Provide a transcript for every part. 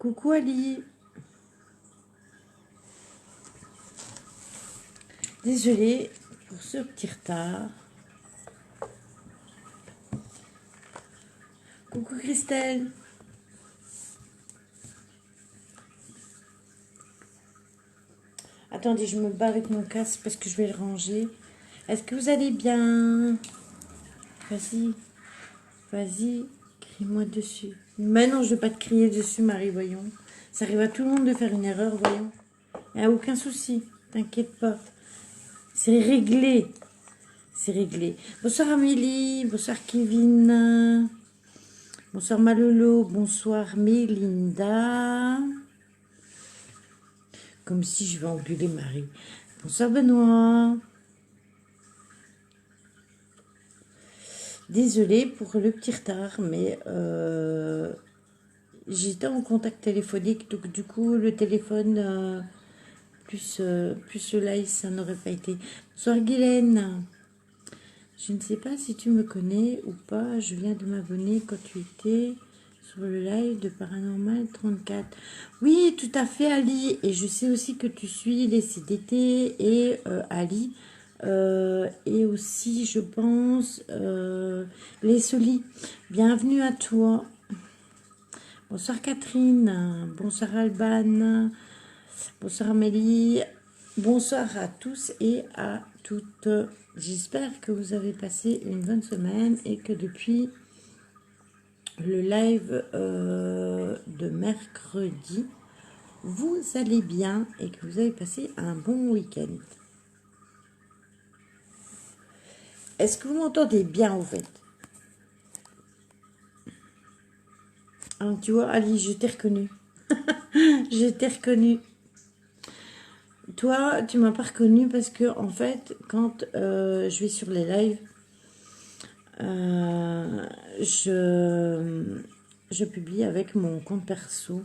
Coucou Ali. Désolée pour ce petit retard. Coucou Christelle. Attendez, je me bats avec mon casque parce que je vais le ranger. Est-ce que vous allez bien? Vas-y. Vas-y, crie-moi dessus. Mais non, je ne vais pas te crier dessus, Marie, voyons. Ça arrive à tout le monde de faire une erreur, voyons. Il n'y a aucun souci, t'inquiète pas. C'est réglé. C'est réglé. Bonsoir Amélie, bonsoir Kevin. Bonsoir Malolo, bonsoir Mélinda. Comme si je vais engueuler Marie. Bonsoir Benoît. Désolée pour le petit retard, mais j'étais en contact téléphonique, donc du coup le téléphone plus le live, ça n'aurait pas été. Bonsoir Guylaine. Je ne sais pas si tu me connais ou pas, je viens de m'abonner quand tu étais sur le live de Paranormal 34. Oui, tout à fait Ali, et je sais aussi que tu suis les CDT et Ali, et aussi je pense les Solis. Bienvenue à toi. Bonsoir Catherine, bonsoir Alban, bonsoir Amélie, bonsoir à tous et à toutes. J'espère que vous avez passé une bonne semaine et que depuis le live de mercredi, vous allez bien et que vous avez passé un bon week-end. Est-ce que vous m'entendez bien au fait? Ah, tu vois, Ali, je t'ai reconnu. Je t'ai reconnu. Toi, tu m'as pas reconnu parce que, en fait, quand je vais sur les lives, je publie avec mon compte perso.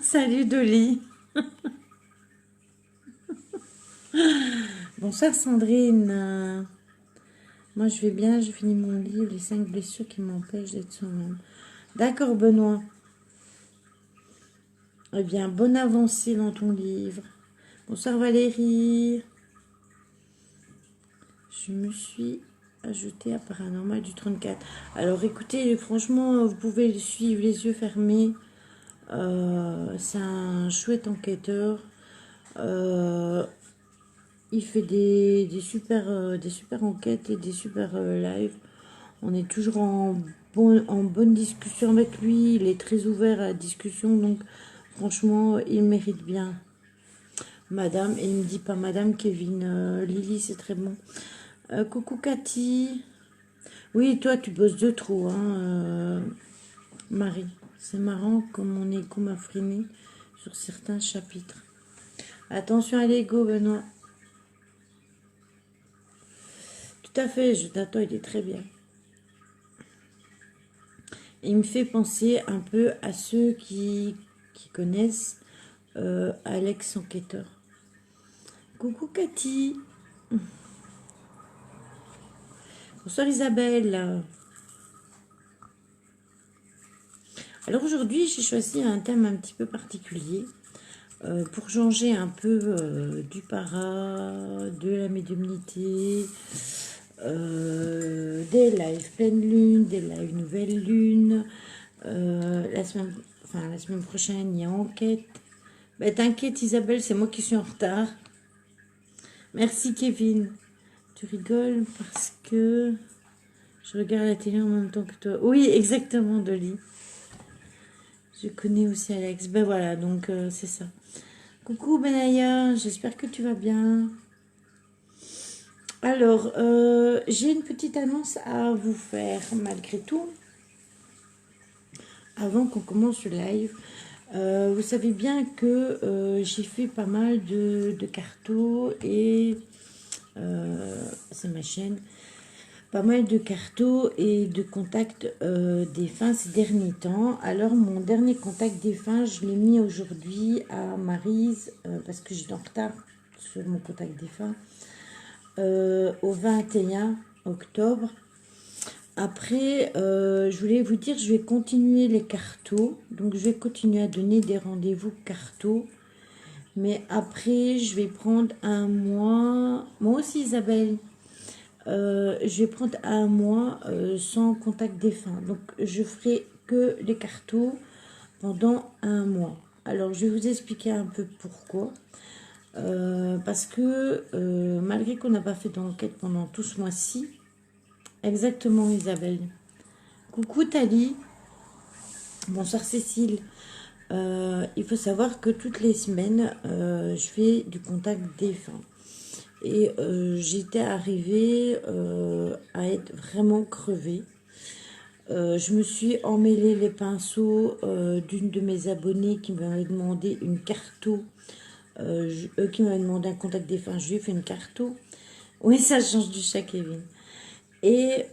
Salut Dolly. Bonsoir Sandrine. Moi je vais bien, j'ai fini mon livre, les 5 blessures qui m'empêchent d'être soi-même. D'accord Benoît. Eh bien, bonne avancée dans ton livre. Bonsoir Valérie. Je me suis ajoutée à Paranormal du 34. Alors écoutez, franchement, vous pouvez le suivre les yeux fermés. C'est un chouette enquêteur. Il fait des super enquêtes et des super lives. On est toujours en bonne discussion avec lui. Il est très ouvert à la discussion. Donc, franchement, il mérite bien. Madame, et il me dit pas Madame Kevin. Lily, c'est très bon. Coucou Cathy. Oui, toi, tu bosses de trop, hein, Marie. C'est marrant comme on est comme freiné sur certains chapitres. Attention à l'ego, Benoît. Tout à fait, je t'attends, il est très bien. Il me fait penser un peu à ceux qui connaissent Alex Enquêteur. Coucou Cathy. Bonsoir Isabelle. Alors aujourd'hui, j'ai choisi un thème un petit peu particulier pour changer un peu du para, de la médiumnité, des lives pleine lune, des lives nouvelle lune. La semaine prochaine, il y a enquête. Ben, t'inquiète Isabelle, c'est moi qui suis en retard. Merci Kevin. Tu rigoles parce que je regarde la télé en même temps que toi. Oui, exactement Dolly. Je connais aussi Alex. Ben voilà, donc c'est ça. Coucou Benaya, j'espère que tu vas bien. Alors, j'ai une petite annonce à vous faire malgré tout. Avant qu'on commence le live, vous savez bien que j'ai fait pas mal de cartos et c'est ma chaîne. Pas mal de cartos et de contacts défunts ces derniers temps. Alors, mon dernier contact défunt, je l'ai mis aujourd'hui à Maryse parce que j'étais en retard sur mon contact défunt au 21 octobre. Après, je voulais vous dire, je vais continuer les cartos. Donc, je vais continuer à donner des rendez-vous cartos. Mais après, je vais prendre un mois. Moi aussi, Isabelle. Je vais prendre un mois sans contact défunt. Donc, je ferai que les cartos pendant un mois. Alors, je vais vous expliquer un peu pourquoi. Parce que malgré qu'on n'a pas fait d'enquête pendant tout ce mois-ci, exactement Isabelle. Coucou Tali, bonsoir Cécile. Il faut savoir que toutes les semaines, je fais du contact défunt. Et j'étais arrivée à être vraiment crevée. Je me suis emmêlé les pinceaux d'une de mes abonnées qui m'avait demandé une carto. Qui m'avait demandé un contact défunt. Je lui ai fait une carto. Oui, ça change du chat, Kevin. Et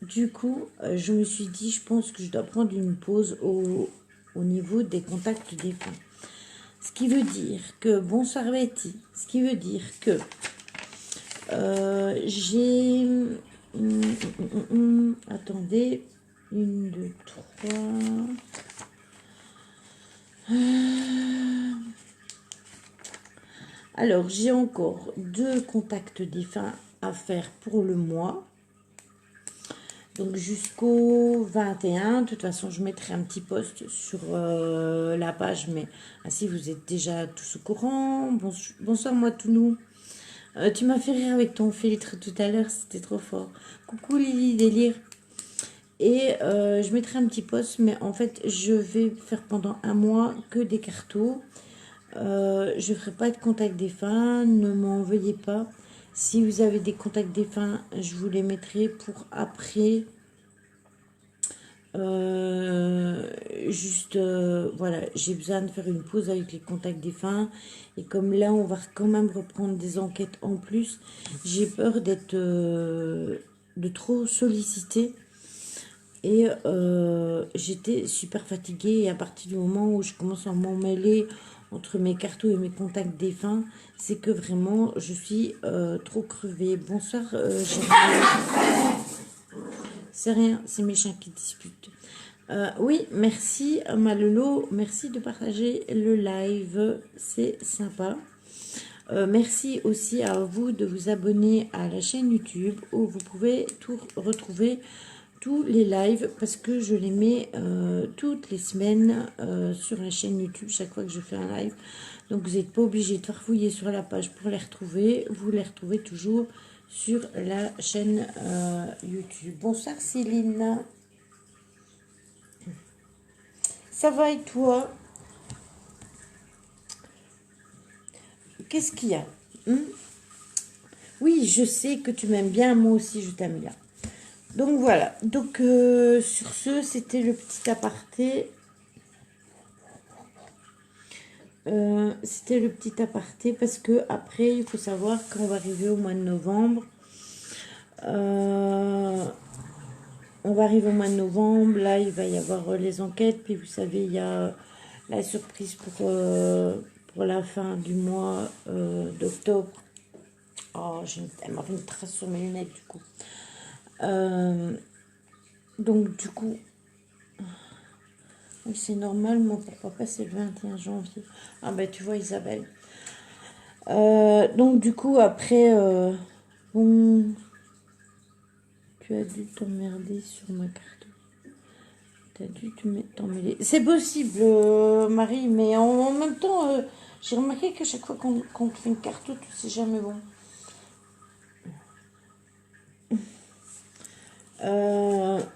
du coup, je me suis dit, je pense que je dois prendre une pause au niveau des contacts défunts. Ce qui veut dire que, bonsoir Betty, ce qui veut dire que j'ai... attendez, 1, 2, 3... Alors, j'ai encore 2 contacts défunts à faire pour le mois. Donc, jusqu'au 21. De toute façon, je mettrai un petit post sur la page. Mais ainsi, vous êtes déjà tous au courant. Bonsoir, moi, Tounou. Tu m'as fait rire avec ton filtre tout à l'heure. C'était trop fort. Coucou, Lily Délire. Et je mettrai un petit post. Mais en fait, je vais faire pendant un mois que des cartos. Je ne ferai pas de contact défunt, ne m'en veuillez pas. Si vous avez des contacts défunts, je vous les mettrai pour après. Voilà, j'ai besoin de faire une pause avec les contacts défunts. Et comme là, on va quand même reprendre des enquêtes en plus, j'ai peur d'être de trop sollicitée. Et j'étais super fatiguée. Et à partir du moment où je commence à m'emmêler entre mes cartos et mes contacts défunts, c'est que vraiment je suis trop crevée. Bonsoir, c'est rien, c'est mes chiens qui disputent. Oui, merci Malolo, merci de partager le live, c'est sympa. Merci aussi à vous de vous abonner à la chaîne YouTube où vous pouvez tout retrouver tous les lives parce que je les mets toutes les semaines sur la chaîne YouTube chaque fois que je fais un live. Donc vous n'êtes pas obligé de farfouiller sur la page pour les retrouver. Vous les retrouvez toujours sur la chaîne YouTube. Bonsoir Céline. Ça va et toi? Qu'est-ce qu'il y a? Oui, je sais que tu m'aimes bien. Moi aussi, je t'aime bien. Donc voilà, donc sur ce, c'était le petit aparté. C'était le petit aparté parce que après, il faut savoir qu'on va arriver au mois de novembre. On va arriver au mois de novembre, là il va y avoir les enquêtes, puis vous savez, il y a la surprise pour la fin du mois d'octobre. Oh, elle m'a fait une trace sur mes lunettes du coup. Donc du coup, oui, c'est normal, moi pour papa c'est le 21 janvier. Ah ben tu vois Isabelle. Donc du coup après, bon, tu as dû t'emmerder sur ma carte. Tu as dû t'emmêler. C'est possible Marie, mais en même temps, j'ai remarqué qu'à chaque fois qu'on fait une carte, tu sais jamais bon.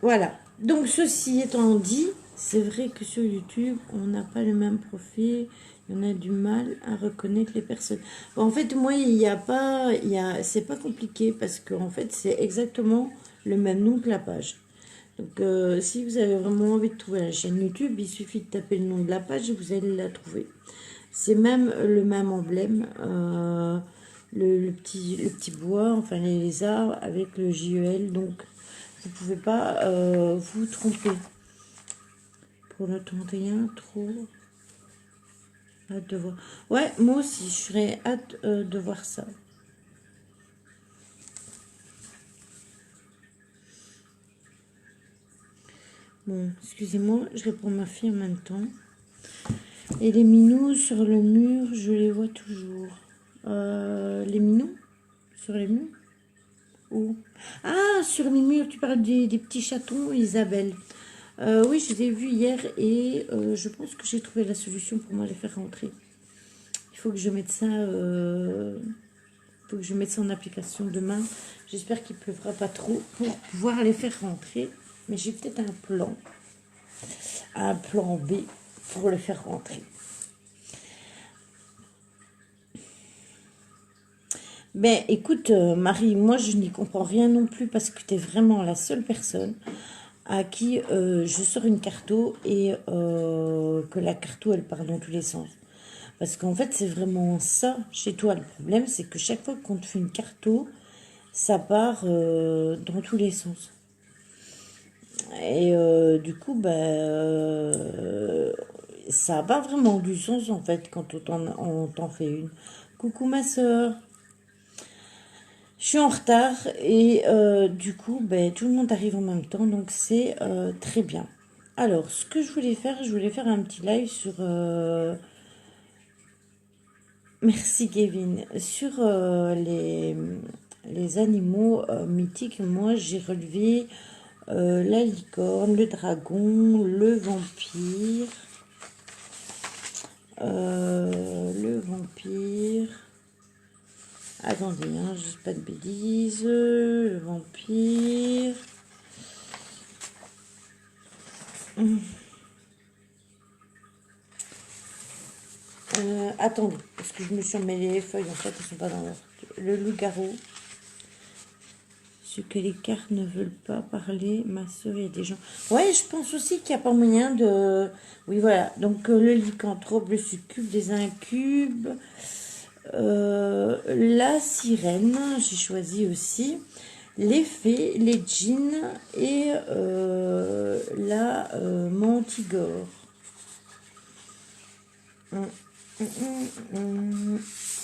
Voilà. Donc ceci étant dit, c'est vrai que sur YouTube, on n'a pas le même profil. On a du mal à reconnaître les personnes. En fait, moi, c'est pas compliqué parce qu'en fait, c'est exactement le même nom que la page. Donc, si vous avez vraiment envie de trouver la chaîne YouTube, il suffit de taper le nom de la page et vous allez la trouver. C'est même le même emblème, le petit bois, enfin les lézards avec le JEL. Donc, vous ne pouvez pas vous tromper. Pour le 31, trop hâte de voir. Ouais, moi aussi, je serais hâte de voir ça. Bon, excusez-moi, je réponds à ma fille en même temps. Et les minous sur le mur, je les vois toujours. Les minous sur les murs? Où? Ah, sur les murs, tu parles des petits chatons, Isabelle. Oui, je les ai vus hier et je pense que j'ai trouvé la solution pour moi les faire rentrer. Il faut que je mette ça, faut que je mette ça en application demain. J'espère qu'il pleuvra pas trop pour pouvoir les faire rentrer. Mais j'ai peut-être un plan B pour le faire rentrer. Ben écoute, Marie, moi je n'y comprends rien non plus parce que tu es vraiment la seule personne à qui je sors une carto et que la carto elle part dans tous les sens. Parce qu'en fait c'est vraiment ça chez toi le problème, c'est que chaque fois qu'on te fait une carto, ça part dans tous les sens. Et du coup, ça n'a pas vraiment du sens en fait quand on t'en fait une. Coucou ma soeur. Je suis en retard et du coup, tout le monde arrive en même temps, donc c'est très bien. Alors, ce que je voulais faire un petit live sur... merci Kevin. Sur les animaux mythiques, moi j'ai relevé la licorne, le dragon, le vampire. Le vampire... Attendez, hein, je dis pas de bêtises. Le vampire. Attendez, parce que je me suis emmêlé les feuilles, en fait, elles sont pas dans l'ordre. Le loup-garou. Ce que les cartes ne veulent pas parler, ma soeur, il y a des gens. Ouais, je pense aussi qu'il n'y a pas moyen de. Oui, voilà. Donc, le lycanthrope, le succube, des incubes. La sirène, j'ai choisi aussi. Les fées, les djinns et la mantigore.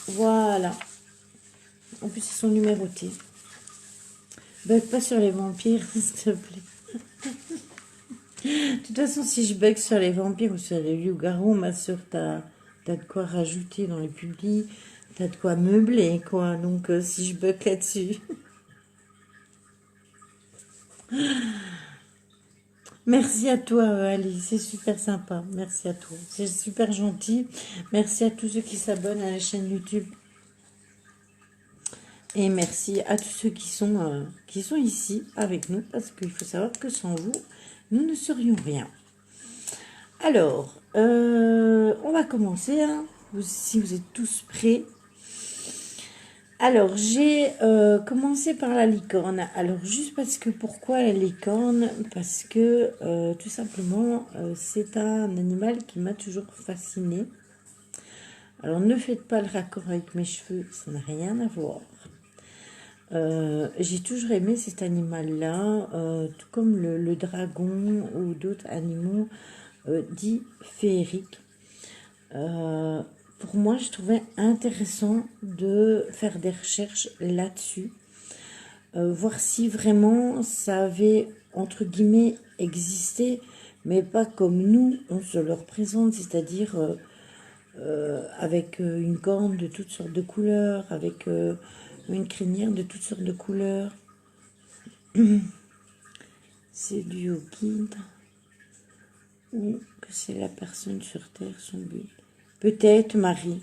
Voilà. En plus, ils sont numérotés. Bug pas sur les vampires, s'il te plaît. De toute façon, si je bug sur les vampires ou sur les loups-garous, ma soeur, t'as de quoi rajouter dans les publis. T'as de quoi meubler, quoi. Donc, si je bug là-dessus. Merci à toi, Ali. C'est super sympa. Merci à toi. C'est super gentil. Merci à tous ceux qui s'abonnent à la chaîne YouTube. Et merci à tous ceux qui sont ici avec nous. Parce qu'il faut savoir que sans vous, nous ne serions rien. Alors, on va commencer. Hein. Si vous êtes tous prêts. Alors, j'ai commencé par la licorne. Alors, juste parce que, pourquoi la licorne? Parce que, tout simplement, c'est un animal qui m'a toujours fascinée. Alors, ne faites pas le raccord avec mes cheveux, ça n'a rien à voir. J'ai toujours aimé cet animal-là, tout comme le dragon ou d'autres animaux dits féeriques. Pour moi, je trouvais intéressant de faire des recherches là-dessus, voir si vraiment ça avait, entre guillemets, existé, mais pas comme nous, on se le représente, c'est-à-dire avec une corne de toutes sortes de couleurs, avec une crinière de toutes sortes de couleurs. C'est dû au guide ou que c'est la personne sur Terre, son but. Peut-être, Marie.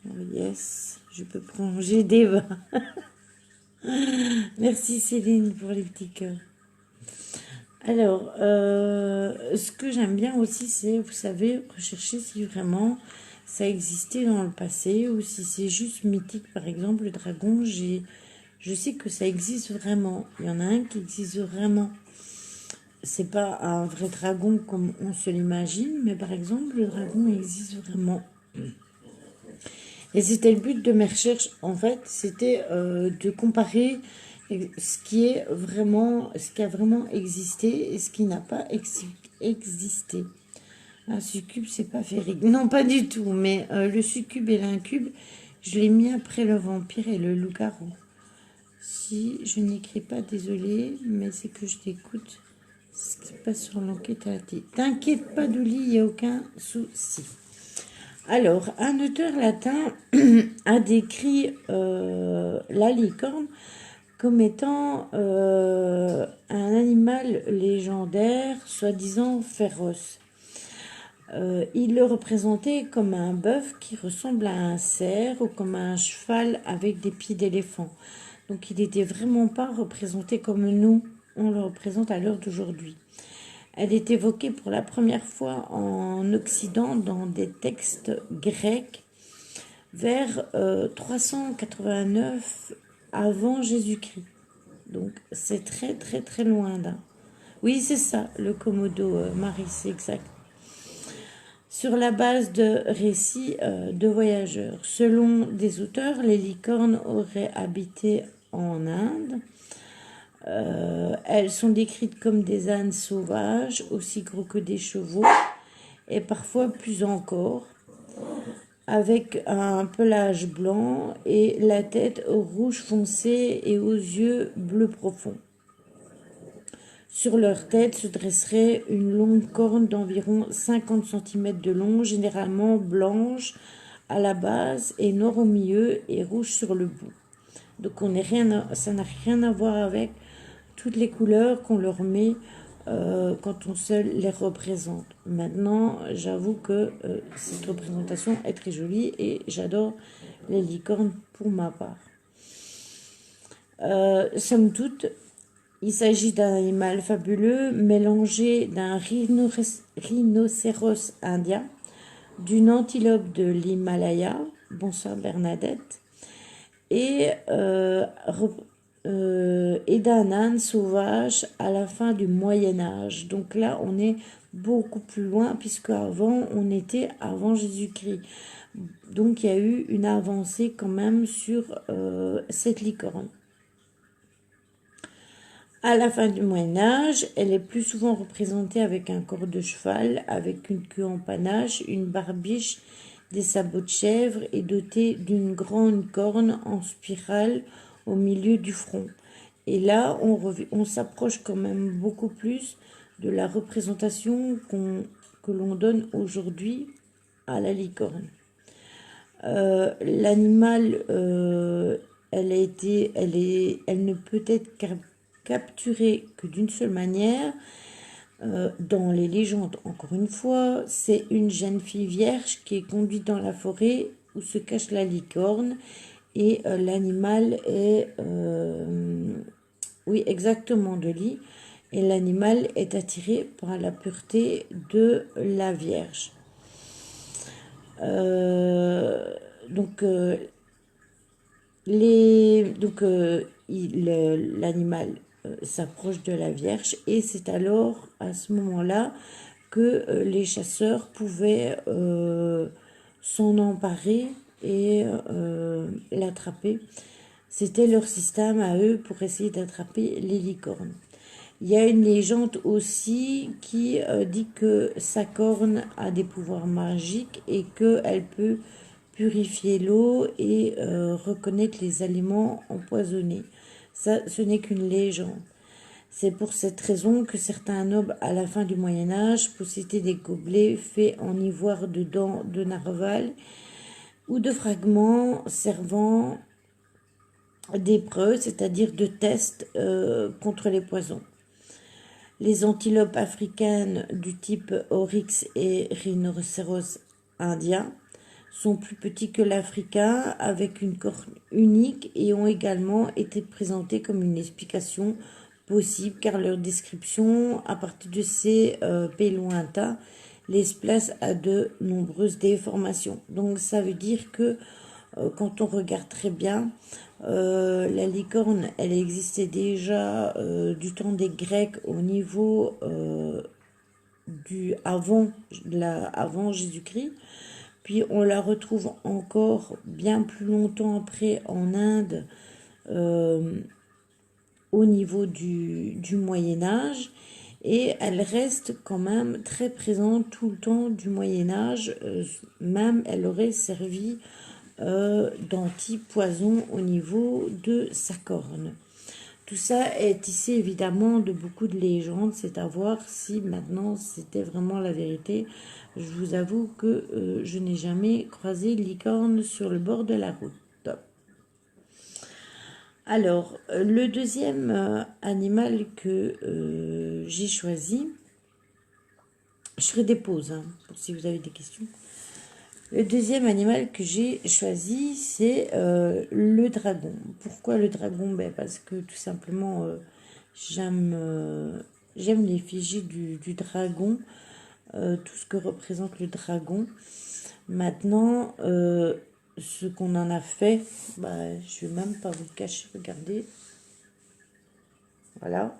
Oh yes, je peux prolonger des vins. Merci Céline pour les petits cœurs. Alors, ce que j'aime bien aussi, c'est, vous savez, rechercher si vraiment ça existait dans le passé ou si c'est juste mythique. Par exemple, le dragon, je sais que ça existe vraiment. Il y en a un qui existe vraiment. C'est pas un vrai dragon comme on se l'imagine, mais par exemple, le dragon existe vraiment. Et c'était le but de mes recherches, en fait, c'était de comparer ce qui a vraiment existé et ce qui n'a pas existé. Un succube, c'est pas féerique. Non, pas du tout, mais le succube et l'incube, je l'ai mis après le vampire et le loup-garou. Si je n'écris pas, désolé, mais c'est que je t'écoute ce qui passe sur l'enquête à la télé. T'inquiète pas, Douli, il n'y a aucun souci. Alors, un auteur latin a décrit la licorne comme étant un animal légendaire, soi-disant féroce. Il le représentait comme un bœuf qui ressemble à un cerf ou comme un cheval avec des pieds d'éléphant. Donc il n'était vraiment pas représenté comme nous, on le représente à l'heure d'aujourd'hui. Elle est évoquée pour la première fois en Occident dans des textes grecs vers 389 avant Jésus-Christ. Donc c'est très très très loin là. Oui, c'est ça, le Komodo, Marie, c'est exact. Sur la base de récits de voyageurs. Selon des auteurs, les licornes auraient habité en Inde. Elles sont décrites comme des ânes sauvages, aussi gros que des chevaux, et parfois plus encore, avec un pelage blanc et la tête rouge foncé et aux yeux bleu profond. Sur leur tête se dresserait une longue corne d'environ 50 cm de long, généralement blanche à la base et noire au milieu et rouge sur le bout. Donc ça n'a rien à voir avec toutes les couleurs qu'on leur met quand on se les représente. Maintenant, j'avoue que cette représentation est très jolie et j'adore les licornes pour ma part. Somme toute, il s'agit d'un animal fabuleux mélangé d'un rhinocéros indien, d'une antilope de l'Himalaya, bonsoir Bernadette, et d'un âne sauvage à la fin du Moyen-Âge. Donc là, on est beaucoup plus loin, puisque avant, on était avant Jésus-Christ. Donc il y a eu une avancée quand même sur cette licorne. À la fin du Moyen-Âge, elle est plus souvent représentée avec un corps de cheval, avec une queue en panache, une barbiche, des sabots de chèvre et dotée d'une grande corne en spirale au milieu du front. Et là, on s'approche quand même beaucoup plus de la représentation que l'on donne aujourd'hui à la licorne. L'animal, elle ne peut être capturée que d'une seule manière. Dans les légendes, encore une fois, c'est une jeune fille vierge qui est conduite dans la forêt où se cache la licorne et l'animal est, oui exactement de lit, et l'animal est attiré par la pureté de la Vierge. L'animal s'approche de la Vierge et c'est alors à ce moment-là que les chasseurs pouvaient s'en emparer et l'attraper. C'était leur système à eux pour essayer d'attraper les licornes. Il y a une légende aussi qui dit que sa corne a des pouvoirs magiques et qu'elle peut purifier l'eau et reconnaître les aliments empoisonnés. Ça, ce n'est qu'une légende. C'est pour cette raison que certains nobles à la fin du Moyen-Âge possédaient des gobelets faits en ivoire de dents de narval ou de fragments servant d'épreuves, c'est-à-dire de tests contre les poisons. Les antilopes africaines du type oryx et rhinocéros indien sont plus petits que l'africain avec une corne unique et ont également été présentés comme une explication possible car leur description à partir de ces pays lointains les place à de nombreuses déformations. Donc ça veut dire que quand on regarde très bien, la licorne, elle existait déjà du temps des Grecs au niveau avant Jésus-Christ. Puis on la retrouve encore bien plus longtemps après en Inde au niveau du Moyen-Âge. Et elle reste quand même très présente tout le temps du Moyen-Âge. Même elle aurait servi d'anti-poison au niveau de sa corne. Tout ça est tissé évidemment de beaucoup de légendes, c'est à voir si maintenant c'était vraiment la vérité. Je vous avoue que je n'ai jamais croisé de licorne sur le bord de la route. Alors, le deuxième animal que j'ai choisi, je ferai des pauses hein, si vous avez des questions. Le deuxième animal que j'ai choisi, c'est le dragon. Pourquoi le dragon? Parce que tout simplement, j'aime l'effigie du dragon, tout ce que représente le dragon. Maintenant, ce qu'on en a fait, je vais même pas vous le cacher, regardez. Voilà.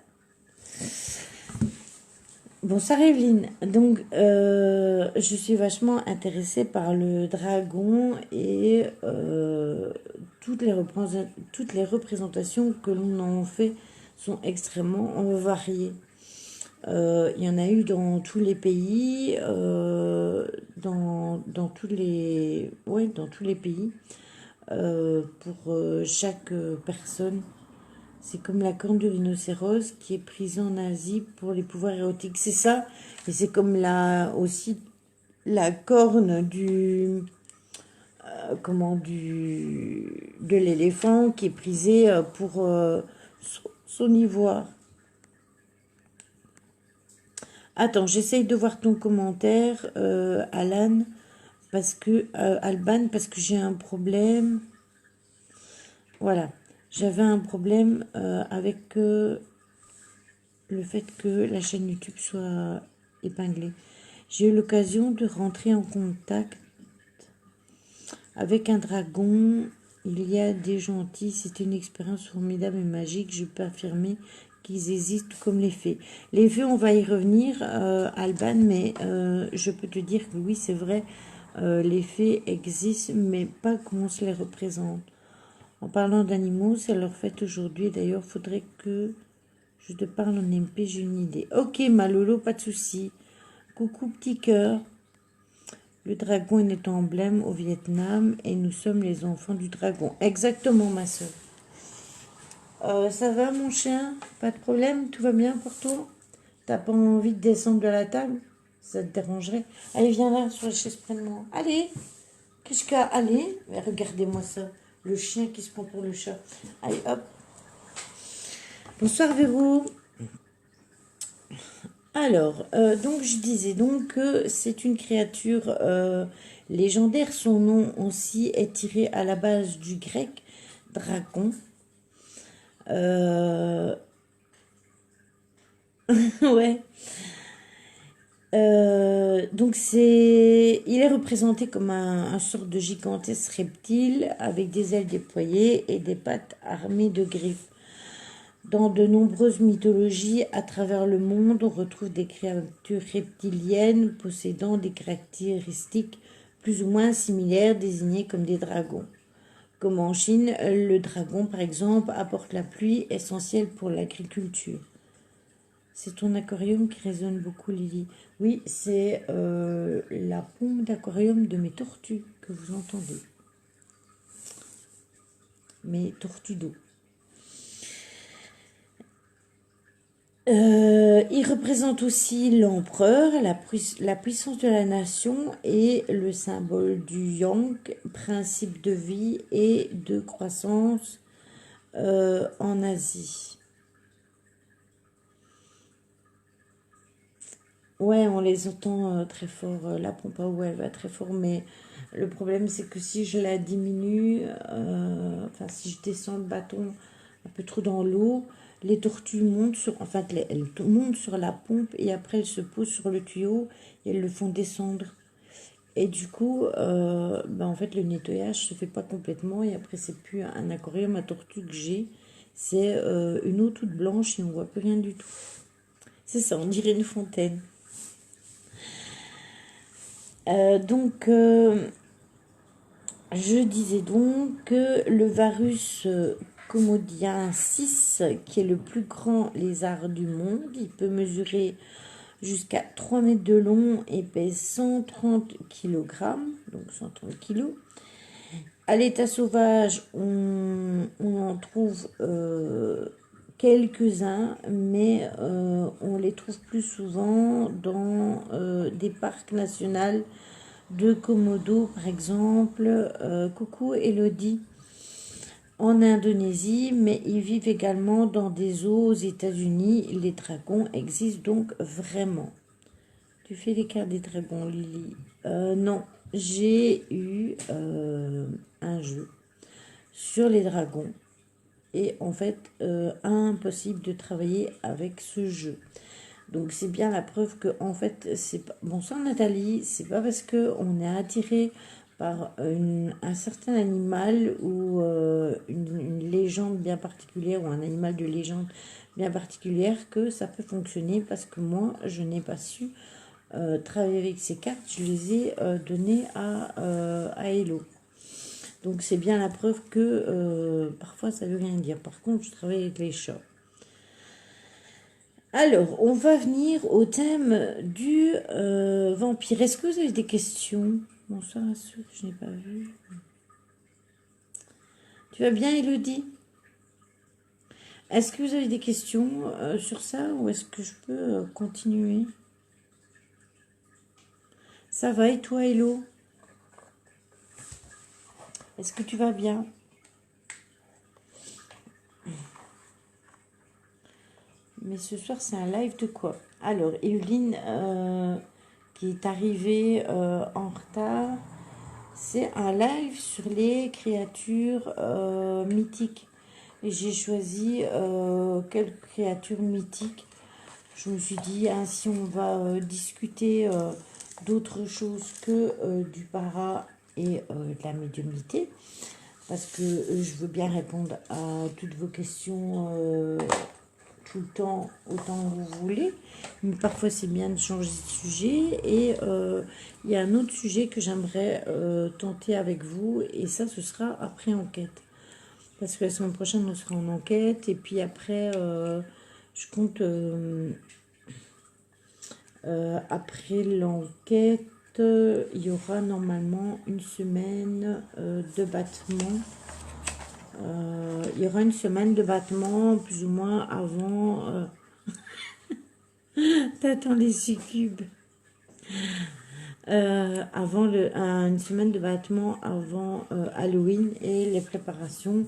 Bonsoir Evelyne. Donc, je suis vachement intéressée par le dragon et toutes les représentations que l'on en fait sont extrêmement variées. Il y en a eu dans tous les pays, dans tous les pays, pour chaque personne. C'est comme la corne du rhinocéros qui est prise en Asie pour les pouvoirs érotiques. C'est ça. Et c'est comme aussi la corne de l'éléphant qui est prisée pour son ivoire. Attends, j'essaye de voir ton commentaire, Alan, Alban, parce que j'ai un problème. Voilà. J'avais un problème avec le fait que la chaîne YouTube soit épinglée. J'ai eu l'occasion de rentrer en contact avec un dragon. Il y a des gentils. C'était une expérience formidable et magique. Je peux affirmer qu'ils existent comme les fées. Les fées, on va y revenir, Alban, mais je peux te dire que oui, c'est vrai, les fées existent, mais pas comme on se les représente. En parlant d'animaux, c'est leur fête aujourd'hui. D'ailleurs, faudrait que je te parle en MP, j'ai une idée. Ok, ma Lolo, pas de souci. Coucou, petit cœur. Le dragon est notre emblème au Vietnam et nous sommes les enfants du dragon. Exactement, ma soeur. Ça va, mon chien? Pas de problème? Tout va bien pour toi? T'as pas envie de descendre de la table? Ça te dérangerait? Allez, viens là, sur la chaise près de moi. Allez! Qu'est-ce qu'il y a? Allez! Regardez-moi ça. Le chien qui se prend pour le chat. Allez, hop. Bonsoir, Véro. Alors, donc je disais donc que c'est une créature légendaire. Son nom aussi est tiré à la base du grec dragon. Ouais. Donc il est représenté comme un sorte de gigantesque reptile avec des ailes déployées et des pattes armées de griffes. Dans de nombreuses mythologies à travers le monde, on retrouve des créatures reptiliennes possédant des caractéristiques plus ou moins similaires désignées comme des dragons. Comme en Chine, le dragon par exemple apporte la pluie essentielle pour l'agriculture. C'est ton aquarium qui résonne beaucoup, Lily. Oui, c'est la pompe d'aquarium de mes tortues que vous entendez. Mes tortues d'eau. Il représente aussi l'empereur, la puissance de la nation et le symbole du yang, principe de vie et de croissance en Asie. Ouais, on les entend très fort. La pompe à eau, elle va très fort, mais le problème, c'est que si je la diminue, enfin, si je descends le bâton un peu trop dans l'eau, les tortues montent elles montent sur la pompe et après elles se posent sur le tuyau et elles le font descendre. Et du coup, en fait, le nettoyage se fait pas complètement et après, c'est plus un aquarium à tortues que j'ai. C'est une eau toute blanche et on voit plus rien du tout. C'est ça, on dirait une fontaine. Je disais donc que le Varus commodiensis, qui est le plus grand lézard du monde, il peut mesurer jusqu'à 3 mètres de long et pèse 130 kg, donc 130 kg. À l'état sauvage, on en trouve quelques-uns, mais on les trouve plus souvent dans des parcs nationaux de Komodo, par exemple. Coucou Elodie, en Indonésie, mais ils vivent également dans des zoos aux États-Unis. Les dragons existent donc vraiment. Tu fais les cartes des dragons, Lily? Non, j'ai eu un jeu sur les dragons. Et en fait, impossible de travailler avec ce jeu. Donc c'est bien la preuve que en fait, c'est pas... Bonsoir Nathalie, c'est pas parce que on est attiré par un certain animal ou une légende bien particulière ou un animal de légende bien particulière que ça peut fonctionner, parce que moi, je n'ai pas su travailler avec ces cartes, je les ai données à Hello. Donc c'est bien la preuve que parfois ça veut rien dire. Par contre, je travaille avec les chats. Alors, on va venir au thème du vampire. Est-ce que vous avez des questions? Bonsoir à ceux que je n'ai pas vus. Tu vas bien, Elodie? Est-ce que vous avez des questions sur ça, ou est-ce que je peux continuer? Ça va, et toi, Hello? Est-ce que tu vas bien? Mais ce soir, c'est un live de quoi? Alors, Evelyne, qui est arrivée en retard, c'est un live sur les créatures mythiques. Et j'ai choisi quelques créatures mythiques. Je me suis dit, hein, si on va discuter d'autre chose que du para et de la médiumnité, parce que je veux bien répondre à toutes vos questions tout le temps, autant que vous voulez, mais parfois c'est bien de changer de sujet. Et il y a un autre sujet que j'aimerais tenter avec vous, et ça, ce sera après enquête, parce que la semaine prochaine on sera en enquête, et puis après je compte après l'enquête, il y aura normalement une semaine de battement. Il y aura une semaine de battement, plus ou moins avant. T'attends les succubes. Avant une semaine de battement avant Halloween et les préparations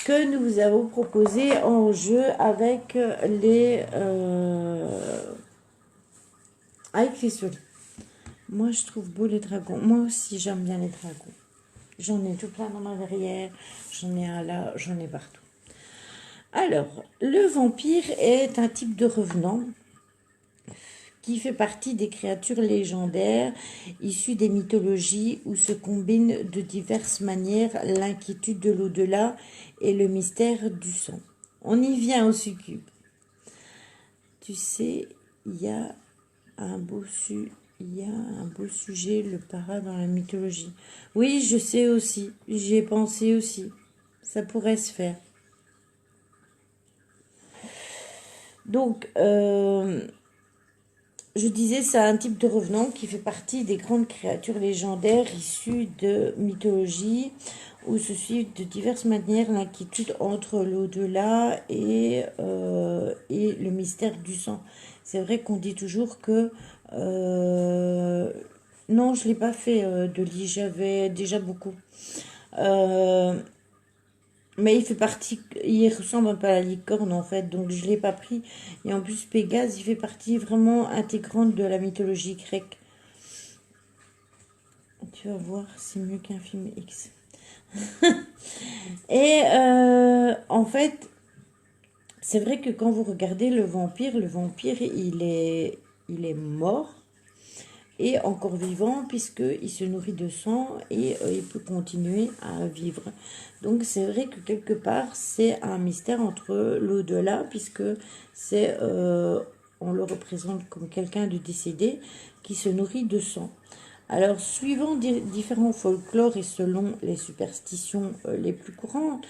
que nous vous avons proposées en jeu avec avec les souris. Moi, je trouve beau les dragons. Moi aussi, j'aime bien les dragons. J'en ai tout plein dans ma verrière. J'en ai un là, j'en ai partout. Alors, le vampire est un type de revenant qui fait partie des créatures légendaires issues des mythologies, où se combinent de diverses manières l'inquiétude de l'au-delà et le mystère du sang. On y vient au succube. Tu sais, il y a un beau sujet, le para dans la mythologie. Oui, je sais aussi, j'y ai pensé aussi. Ça pourrait se faire. Donc, je disais, c'est un type de revenant qui fait partie des grandes créatures légendaires issues de mythologie, où se suivent de diverses manières l'inquiétude entre l'au-delà et le mystère du sang. C'est vrai qu'on dit toujours que... non, je ne l'ai pas fait de lit, j'avais déjà beaucoup. Mais il fait partie, il ressemble un peu à la licorne en fait, donc je ne l'ai pas pris. Et en plus, Pégase, il fait partie vraiment intégrante de la mythologie grecque. Tu vas voir, c'est mieux qu'un film X. Et en fait, c'est vrai que quand vous regardez le vampire, il est mort et encore vivant, puisqu'il se nourrit de sang et il peut continuer à vivre. Donc c'est vrai que quelque part, c'est un mystère entre l'au-delà, puisque c'est, on le représente comme quelqu'un de décédé qui se nourrit de sang. Alors, suivant différents folklores et selon les superstitions les plus courantes,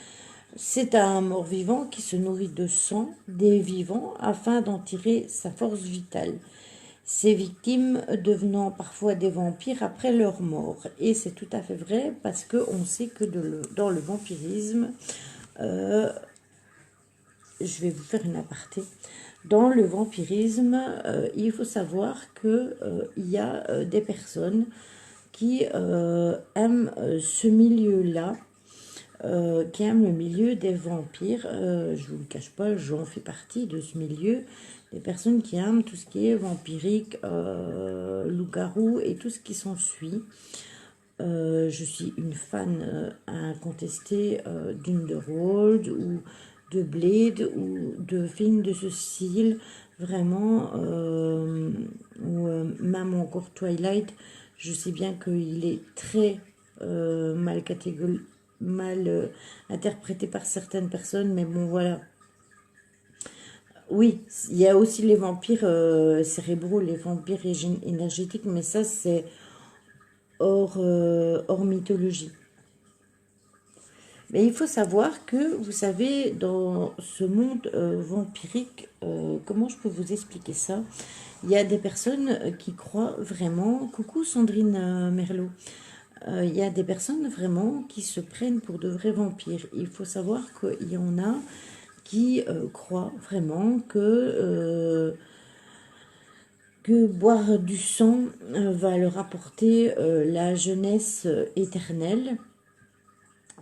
c'est un mort-vivant qui se nourrit de sang des vivants afin d'en tirer sa force vitale. Ses victimes devenant parfois des vampires après leur mort. Et c'est tout à fait vrai, parce qu'on sait que dans le vampirisme, Je vais vous faire une aparté. Dans le vampirisme, il faut savoir que il y a des personnes qui aiment ce milieu-là, qui aiment le milieu des vampires. Je ne vous le cache pas, j'en fais partie de ce milieu. Des personnes qui aiment tout ce qui est vampirique, loup-garou et tout ce qui s'ensuit. Je suis une fan incontestée d'Underworld ou de Blade ou de films de ce style, vraiment, ou même encore Twilight. Je sais bien qu'il est très mal interprété par certaines personnes, mais bon, voilà. Oui, il y a aussi les vampires cérébraux, les vampires énergétiques, mais ça, c'est hors mythologie. Mais il faut savoir que, vous savez, dans ce monde vampirique, comment je peux vous expliquer ça? Il y a des personnes qui croient vraiment, coucou Sandrine Merlot, il y a des personnes vraiment qui se prennent pour de vrais vampires. Il faut savoir qu'il y en a qui croient vraiment que boire du sang va leur apporter la jeunesse éternelle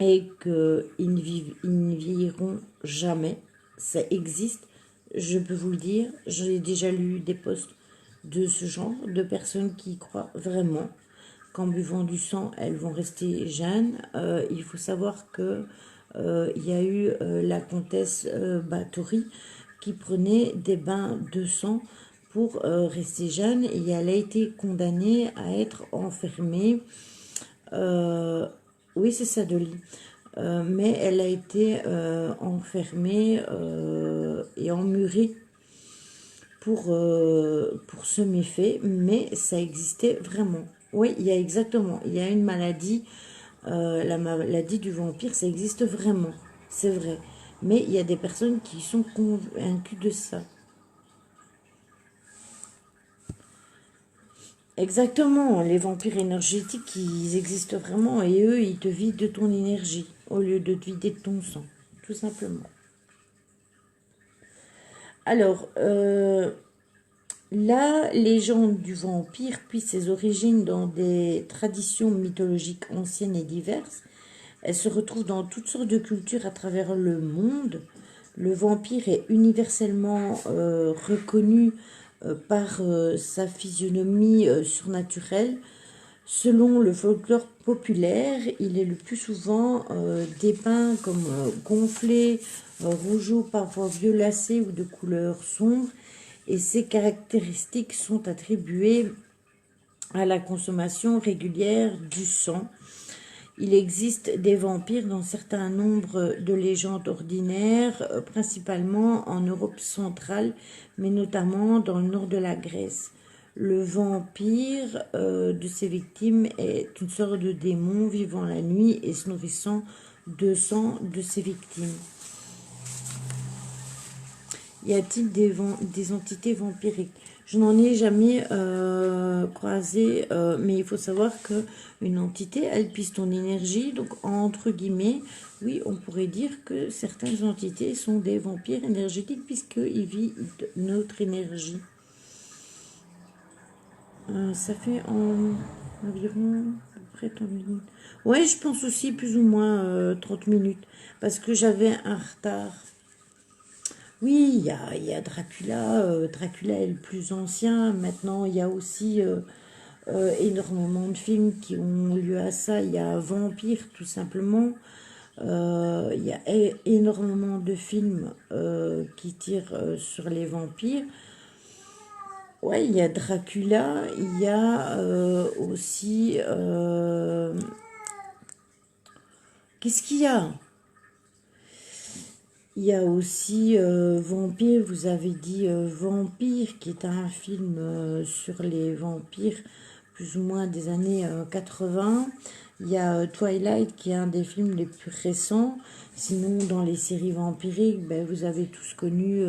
et qu'ils ne vieilliront jamais. Ça existe, je peux vous le dire. J'ai déjà lu des posts de ce genre, de personnes qui croient vraiment qu'en buvant du sang, elles vont rester jeunes. Il faut savoir que il y a eu la comtesse Bathory qui prenait des bains de sang pour rester jeune et elle a été condamnée à être enfermée. Oui, c'est ça, Dolly. Mais elle a été enfermée et emmurée pour ce méfait, mais ça existait vraiment. Oui, il y a exactement, il y a une maladie, la maladie du vampire, ça existe vraiment, c'est vrai. Mais il y a des personnes qui sont convaincues de ça. Exactement, les vampires énergétiques, ils existent vraiment et eux, ils te vident de ton énergie au lieu de te vider de ton sang, tout simplement. Alors, la légende du vampire puise ses origines dans des traditions mythologiques anciennes et diverses. Elle se retrouve dans toutes sortes de cultures à travers le monde. Le vampire est universellement reconnu par sa physionomie surnaturelle. Selon le folklore populaire, il est le plus souvent dépeint comme gonflé, rougeau, parfois violacé ou de couleur sombre. Et ces caractéristiques sont attribuées à la consommation régulière du sang. Il existe des vampires dans certains nombres de légendes ordinaires, principalement en Europe centrale, mais notamment dans le nord de la Grèce. Le vampire de ses victimes est une sorte de démon vivant la nuit et se nourrissant de sang de ses victimes. Y a-t-il des entités vampiriques? Je n'en ai jamais croisé, mais il faut savoir qu'une entité, elle pisse ton énergie. Donc, entre guillemets, oui, on pourrait dire que certaines entités sont des vampires énergétiques puisqu'ils vivent notre énergie. Ça fait environ à peu près 30 minutes. Ouais, je pense aussi plus ou moins 30 minutes parce que j'avais un retard. Oui, il y a Dracula. Dracula est le plus ancien. Maintenant, il y a aussi énormément de films qui ont lieu à ça. Il y a Vampire, tout simplement. Il y a énormément de films qui tirent sur les vampires. Ouais, il y a Dracula. Il y a aussi... qu'est-ce qu'il y a? Il y a aussi Vampire, vous avez dit Vampire, qui est un film sur les vampires, plus ou moins des années 80. Il y a Twilight, qui est un des films les plus récents. Sinon, dans les séries vampiriques, ben, vous avez tous connu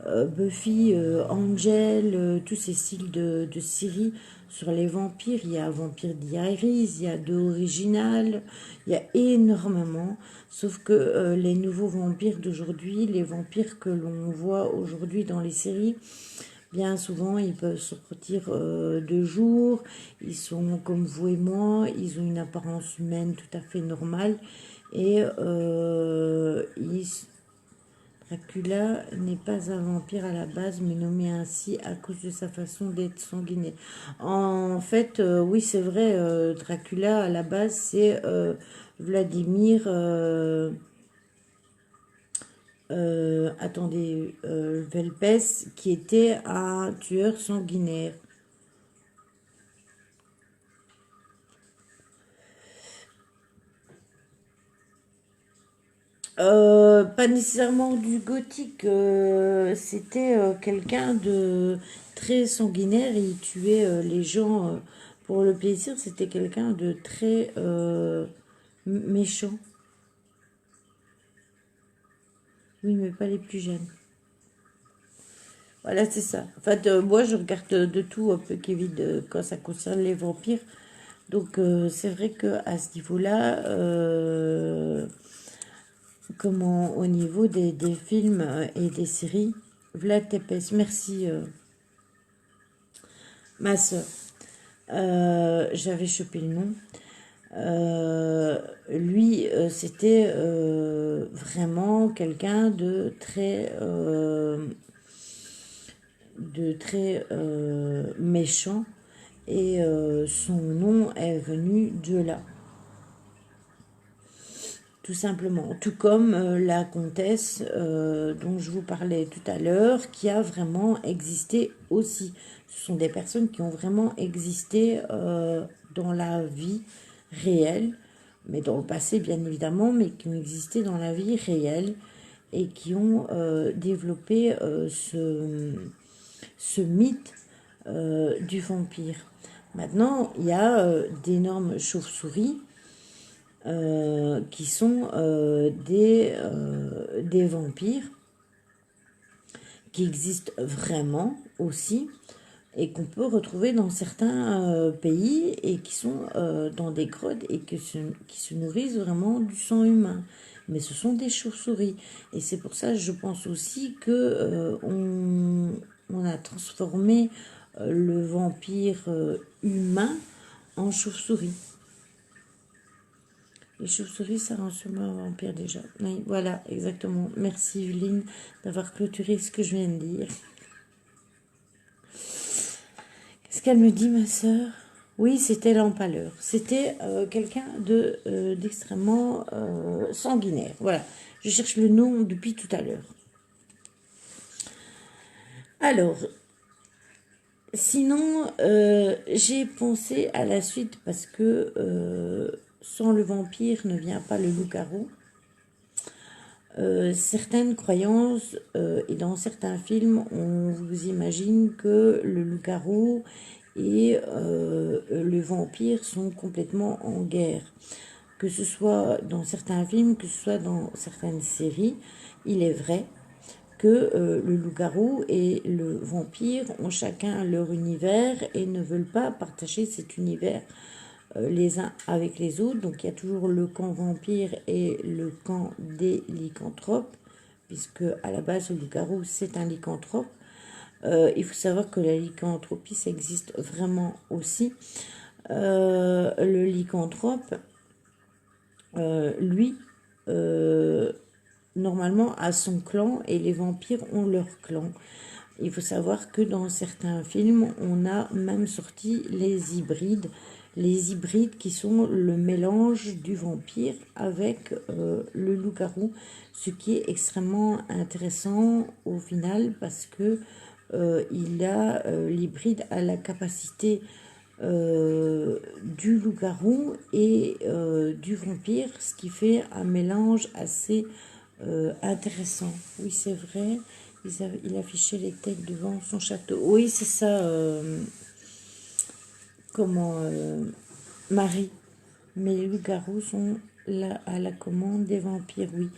Buffy, Angel, tous ces styles de séries sur les vampires. Il y a Vampire Diaries, il y a The Original, il y a énormément. Sauf que les nouveaux vampires d'aujourd'hui, les vampires que l'on voit aujourd'hui dans les séries, bien souvent, ils peuvent sortir de jour, ils sont comme vous et moi, ils ont une apparence humaine tout à fait normale, et Dracula n'est pas un vampire à la base, mais nommé ainsi à cause de sa façon d'être sanguinaire. En fait, oui, c'est vrai, Dracula à la base, c'est Vladimir... attendez, Velpes, qui était un tueur sanguinaire. Pas nécessairement du gothique, c'était quelqu'un de très sanguinaire, il tuait les gens pour le plaisir, c'était quelqu'un de très méchant. Oui, mais pas les plus jeunes. Voilà, c'est ça. En fait, moi, je regarde de tout un peu, Kevin, quand ça concerne les vampires. Donc, c'est vrai que à ce niveau-là, comment au niveau des films et des séries, Vlad Tepes, merci ma soeur. J'avais chopé le nom. Lui, c'était vraiment quelqu'un de très méchant, et son nom est venu de là, tout simplement. Tout comme la comtesse dont je vous parlais tout à l'heure, qui a vraiment existé aussi. Ce sont des personnes qui ont vraiment existé dans la vie réelle, mais dans le passé bien évidemment, mais qui ont existé dans la vie réelle et qui ont développé ce mythe du vampire. Maintenant, il y a d'énormes chauves-souris qui sont des vampires qui existent vraiment aussi et qu'on peut retrouver dans certains pays et qui sont dans des grottes et qui se nourrissent vraiment du sang humain. Mais ce sont des chauves-souris. Et c'est pour ça, je pense aussi que on a transformé le vampire humain en chauve-souris. Les chauves-souris, ça ressemble à un vampire déjà. Oui, voilà, exactement. Merci Yveline d'avoir clôturé ce que je viens de dire. Qu'est-ce qu'elle me dit, ma sœur? Oui, c'était l'empaleur. C'était quelqu'un d'extrêmement sanguinaire. Voilà, je cherche le nom depuis tout à l'heure. Alors, sinon, j'ai pensé à la suite parce que sans le vampire ne vient pas le loup-garou. Certaines croyances et dans certains films, on vous imagine que le loup-garou et le vampire sont complètement en guerre. Que ce soit dans certains films, que ce soit dans certaines séries, il est vrai que le loup-garou et le vampire ont chacun leur univers et ne veulent pas partager cet univers les uns avec les autres. Donc il y a toujours le camp vampire et le camp des lycanthropes, puisque à la base le loup-garou c'est un lycanthrope. Il faut savoir que la lycanthropie ça existe vraiment aussi. Le lycanthrope, lui, normalement a son clan et les vampires ont leur clan. Il faut savoir que dans certains films, on a même sorti les hybrides qui sont le mélange du vampire avec le loup-garou, ce qui est extrêmement intéressant au final parce que l'hybride a la capacité du loup-garou et du vampire, ce qui fait un mélange assez intéressant. Oui, c'est vrai. Il affichait les têtes devant son château. Oui, c'est ça. Marie. Mais les loups-garous sont là à la commande des vampires, oui.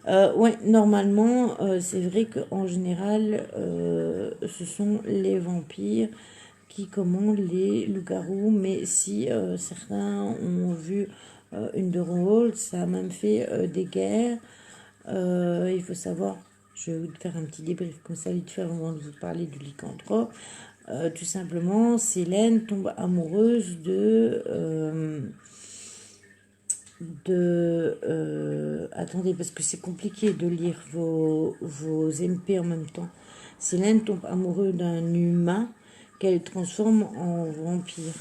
Ouais, normalement, c'est vrai qu'en général, ce sont les vampires qui commande les loups-garous, mais si certains ont vu une de Roald, ça a même fait des guerres. Il faut savoir, je vais vous faire un petit débrief comme ça, vite fait, avant de vous parler du lycanthrope. Tout simplement, Célène tombe amoureuse attendez, parce que c'est compliqué de lire vos MP en même temps. Célène tombe amoureuse d'un humain qu'elle transforme en vampire.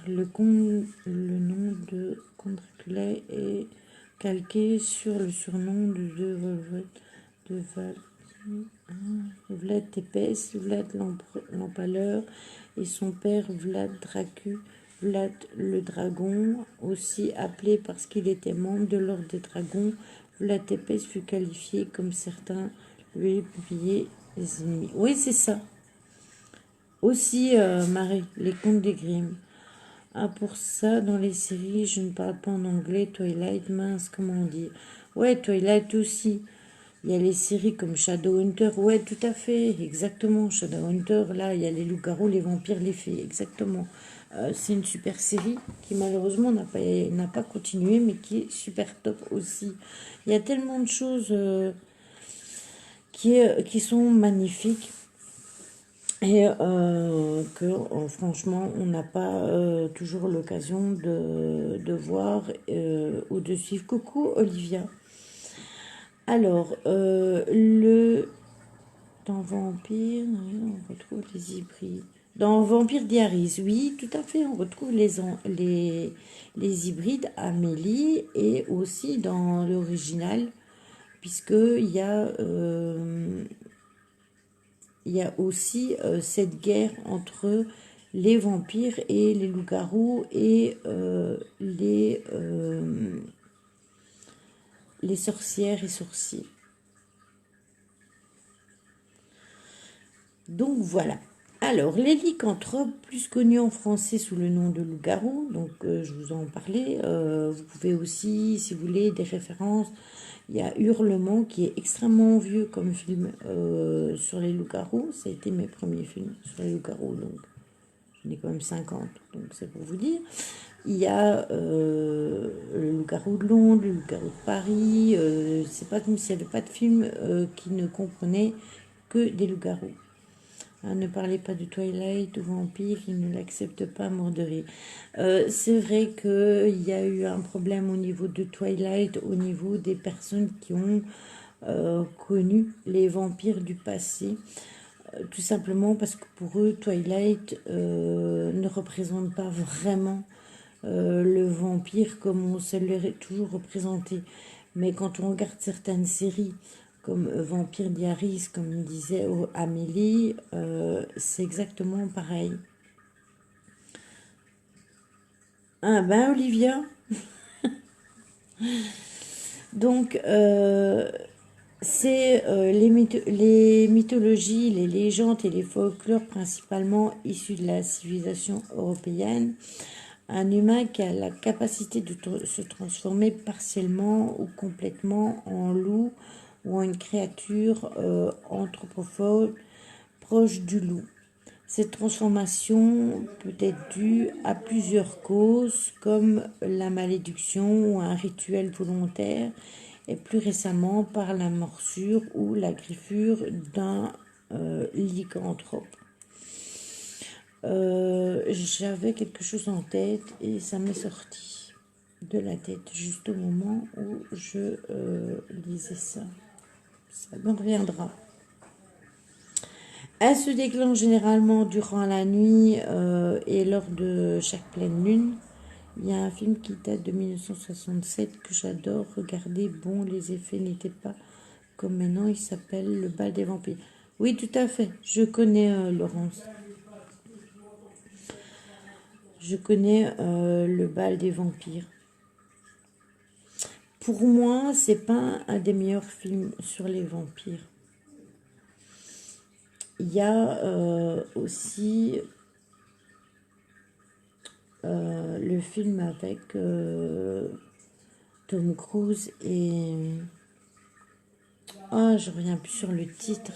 Le nom de Comte Dracula est calqué sur le surnom de Vlad Tepes, Vlad l'Empaleur, et son père Vlad Dracu, Vlad le Dragon, aussi appelé parce qu'il était membre de l'ordre des dragons. Vlad Tepes fut qualifié comme certains lui publiaient les ennemis. Oui, c'est ça. Aussi, Marie, les contes des Grimm. Ah, pour ça, dans les séries, je ne parle pas en anglais. Twilight, mince, comment on dit? Ouais, Twilight aussi. Il y a les séries comme Shadowhunter. Ouais, tout à fait, exactement. Shadowhunter, là, il y a les loups-garous, les vampires, les fées, exactement. C'est une super série qui, malheureusement, n'a pas continué, mais qui est super top aussi. Il y a tellement de choses qui sont magnifiques. Et franchement, on n'a pas toujours l'occasion de voir ou de suivre. Coucou Olivia. Alors, dans Vampire, on retrouve les hybrides. Dans Vampire Diaries, oui, tout à fait, on retrouve les hybrides Amélie et aussi dans l'original, puisqu'il y a... il y a aussi cette guerre entre les vampires et les loups-garous et les sorcières et sorciers. Donc voilà. Alors, les lycanthropes, plus connus en français sous le nom de loup-garou, donc je vous en parlais, vous pouvez aussi, si vous voulez, des références. Il y a Hurlement qui est extrêmement vieux comme film sur les loups-garous. Ça a été mes premiers films sur les loups-garous, donc j'en ai quand même 50, donc c'est pour vous dire. Il y a le loup-garou de Londres, le loup-garou de Paris. C'est pas comme s'il n'y avait pas de film qui ne comprenait que des loups-garous. Hein, ne parlez pas de Twilight ou Vampire, ils ne l'acceptent pas, mort de rire. C'est vrai qu'il y a eu un problème au niveau de Twilight, au niveau des personnes qui ont connu les vampires du passé. Tout simplement parce que pour eux, Twilight ne représente pas vraiment le vampire comme on se l'aurait toujours représenté. Mais quand on regarde certaines séries, comme Vampire Diaries, comme disait Amélie, c'est exactement pareil. Ah ben Olivia. Donc c'est les mythologies, les légendes et les folklores principalement issus de la civilisation européenne. Un humain qui a la capacité de se transformer partiellement ou complètement en loup ou en une créature anthropomorphe proche du loup. Cette transformation peut être due à plusieurs causes, comme la malédiction ou un rituel volontaire, et plus récemment par la morsure ou la griffure d'un lycanthrope. J'avais quelque chose en tête et ça m'est sorti de la tête juste au moment où je lisais ça. Ça me reviendra. Elle se déclenche généralement durant la nuit et lors de chaque pleine lune. Il y a un film qui date de 1967 que j'adore regarder. Bon, les effets n'étaient pas comme maintenant. Il s'appelle Le Bal des Vampires. Oui, tout à fait. Je connais Laurence. Je connais Le Bal des Vampires. Pour moi, c'est pas un des meilleurs films sur les vampires. Il y a aussi le film avec Tom Cruise et... Ah, je reviens plus sur le titre.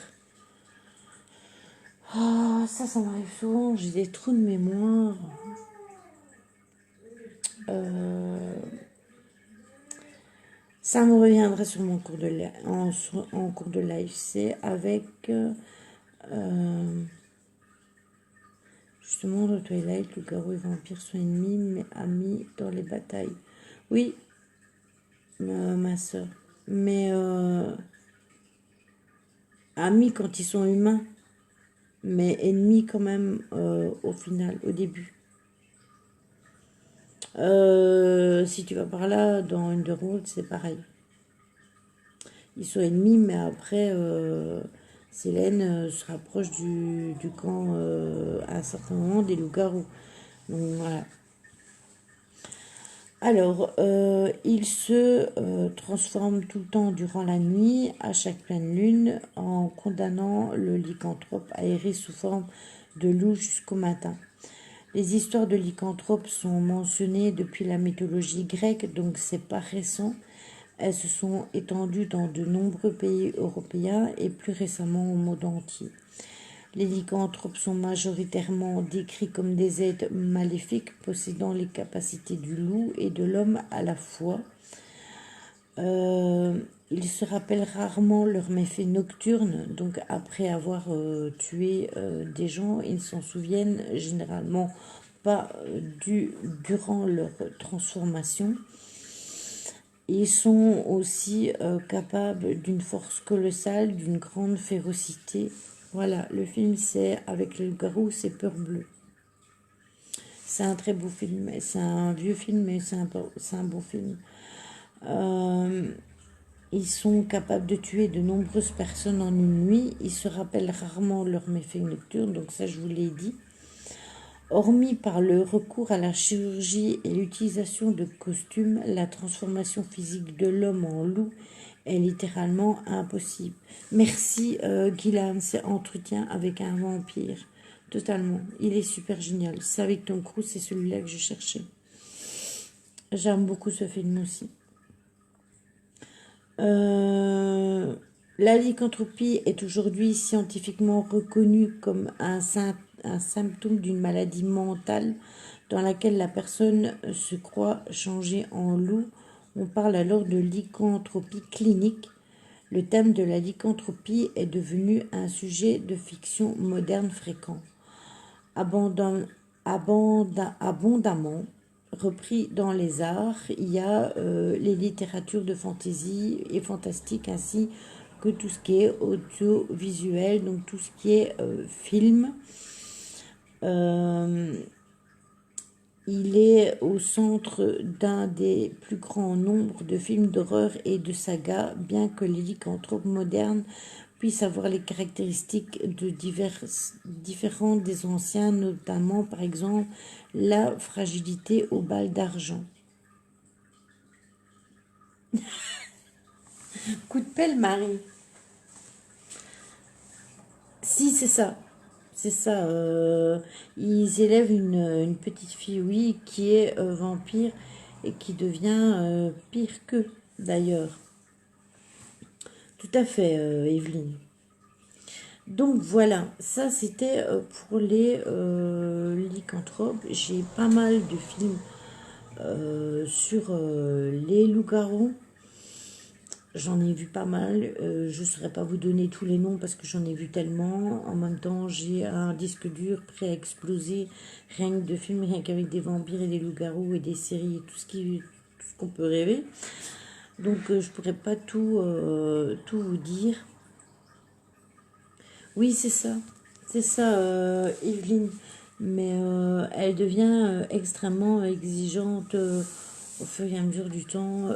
Ah, ça m'arrive souvent, j'ai des trous de mémoire. Euh, Ça me reviendra sur mon cours de en cours de live. C'est avec justement le Twilight, loup-garou et vampire sont ennemis mais amis dans les batailles. Oui, ma soeur. Mais amis quand ils sont humains, mais ennemis quand même au final, au début. Si tu vas par là, dans Underworld, c'est pareil. Ils sont ennemis, mais après, Célène se rapproche du camp à un certain moment des loups-garous. Donc voilà. Alors, il se transforme tout le temps durant la nuit, à chaque pleine lune, en condamnant le lycanthrope à errer sous forme de loup jusqu'au matin. Les histoires de lycanthropes sont mentionnées depuis la mythologie grecque, donc c'est pas récent. Elles se sont étendues dans de nombreux pays européens et plus récemment au monde entier. Les lycanthropes sont majoritairement décrits comme des êtres maléfiques possédant les capacités du loup et de l'homme à la fois. Ils se rappellent rarement leurs méfaits nocturnes, donc après avoir tué des gens, ils s'en souviennent généralement pas durant leur transformation. Ils sont aussi capables d'une force colossale, d'une grande férocité. Voilà, le film c'est avec le garou, c'est Peur Bleue. C'est un très beau film. C'est un vieux film, mais c'est un beau film. Euh, Ils sont capables de tuer de nombreuses personnes en une nuit. Ils se rappellent rarement leurs méfaits nocturnes, donc ça je vous l'ai dit. Hormis par le recours à la chirurgie et l'utilisation de costumes, la transformation physique de l'homme en loup est littéralement impossible. Merci Gillian, c'est Entretien avec un vampire. Totalement, il est super génial. C'est avec Tom Cruise, c'est celui-là que je cherchais. J'aime beaucoup ce film aussi. La lycanthropie est aujourd'hui scientifiquement reconnue comme un symptôme d'une maladie mentale dans laquelle la personne se croit changer en loup. On parle alors de lycanthropie clinique. Le thème de la lycanthropie est devenu un sujet de fiction moderne fréquent, abondamment repris dans les arts. Il y a les littératures de fantaisie et fantastique ainsi que tout ce qui est audiovisuel, donc tout ce qui est film. Euh, il est au centre d'un des plus grands nombres de films d'horreur et de sagas, bien que les lycanthropes modernes puissent avoir les caractéristiques différentes des anciens, notamment par exemple la fragilité aux balles d'argent. Coup de pelle, Marie. Si, c'est ça. C'est ça. Ils élèvent une petite fille, oui, qui est vampire et qui devient pire qu'eux, d'ailleurs. Tout à fait, Evelyne. Donc voilà, ça c'était pour les lycanthropes. J'ai pas mal de films sur les loups-garous. J'en ai vu pas mal. Je ne saurais pas vous donner tous les noms parce que j'en ai vu tellement. En même temps, j'ai un disque dur prêt à exploser. Rien que de films, rien qu'avec des vampires et des loups-garous et des séries et tout ce qu'on peut rêver. Donc je pourrais pas tout vous dire. Oui, c'est ça. C'est ça, Evelyne. Mais elle devient extrêmement exigeante au fur et à mesure du temps.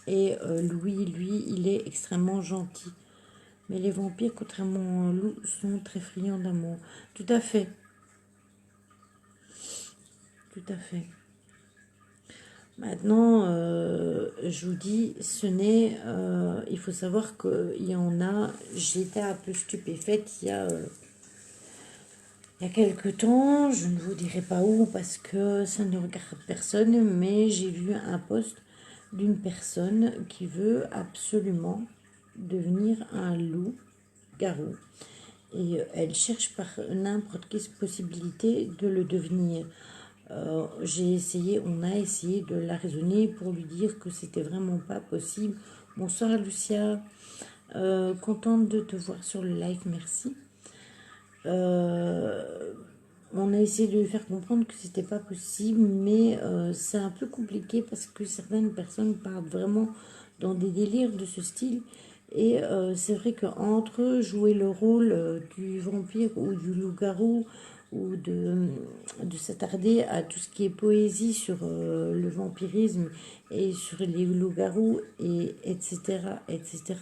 Et Louis, lui, il est extrêmement gentil. Mais les vampires, contrairement aux loups, sont très friands d'amour. Tout à fait. Tout à fait. Maintenant, je vous dis, il faut savoir qu'il y en a. J'étais un peu stupéfaite il y a quelques temps. Je ne vous dirai pas où parce que ça ne regarde personne. Mais j'ai vu un post d'une personne qui veut absolument devenir un loup-garou. Et elle cherche par n'importe quelle possibilité de le devenir. On a essayé de la raisonner pour lui dire que c'était vraiment pas possible. Bonsoir Lucia, contente de te voir sur le live, merci. On a essayé de lui faire comprendre que c'était pas possible, mais c'est un peu compliqué parce que certaines personnes partent vraiment dans des délires de ce style. Et c'est vrai qu'entre eux, jouer le rôle du vampire ou du loup-garou, ou de s'attarder à tout ce qui est poésie sur le vampirisme et sur les loups-garous, et etc., etc.,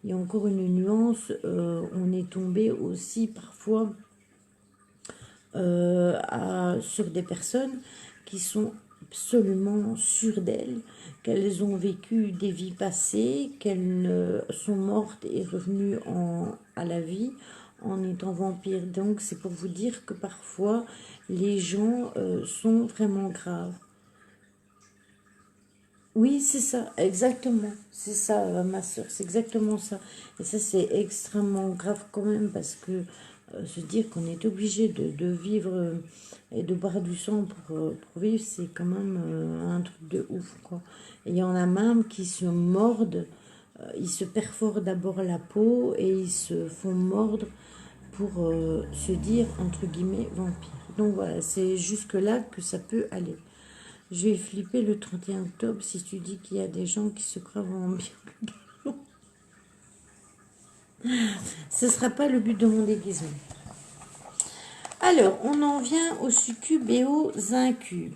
il y a encore une nuance. On est tombé aussi parfois sur des personnes qui sont absolument sûres d'elles, qu'elles ont vécu des vies passées, qu'elles sont mortes et revenues à la vie en étant vampires. Donc c'est pour vous dire que parfois les gens sont vraiment graves. Oui, c'est ça, exactement. C'est ça, ma soeur, c'est exactement ça. Et ça, c'est extrêmement grave quand même, parce que se dire qu'on est obligé de vivre et de boire du sang pour vivre, c'est quand même un truc de ouf, quoi. Et il y en a même qui se mordent, ils se perforent d'abord la peau et ils se font mordre pour se dire, entre guillemets, vampire. Donc voilà, c'est jusque-là que ça peut aller. Je vais flipper le 31 octobre si tu dis qu'il y a des gens qui se croient en bien. Ce ne sera pas le but de mon déguisement. Alors, on en vient aux succubes et aux incubes.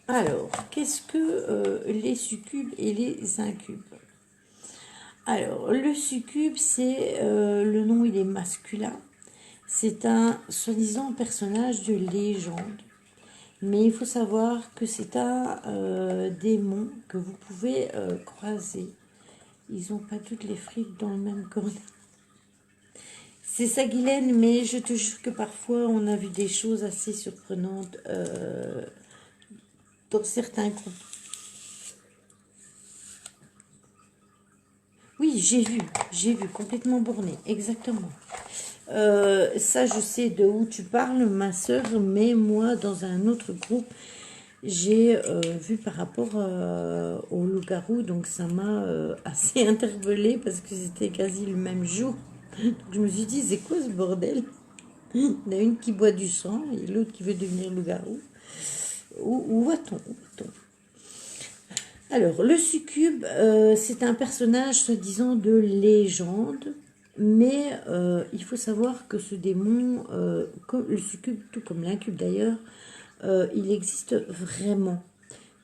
Alors, qu'est-ce que les succubes et les incubes? Alors, le succube, c'est le nom, il est masculin. C'est un soi-disant personnage de légende. Mais il faut savoir que c'est un démon que vous pouvez croiser. Ils n'ont pas toutes les frites dans le même cornet. C'est ça, Guylaine, mais je te jure que parfois on a vu des choses assez surprenantes dans certains groupes. Oui, j'ai vu, complètement borné, exactement. Ça, je sais de où tu parles, ma soeur, mais moi, dans un autre groupe, j'ai vu par rapport au loup-garou, donc ça m'a assez interpellée parce que c'était quasi le même jour. Donc je me suis dit, c'est quoi ce bordel? Il y en a une qui boit du sang et l'autre qui veut devenir loup-garou. Où va-t-on? Alors, le succube, c'est un personnage soi-disant de légende, mais il faut savoir que ce démon, comme le succube, tout comme l'incube d'ailleurs, il existe vraiment.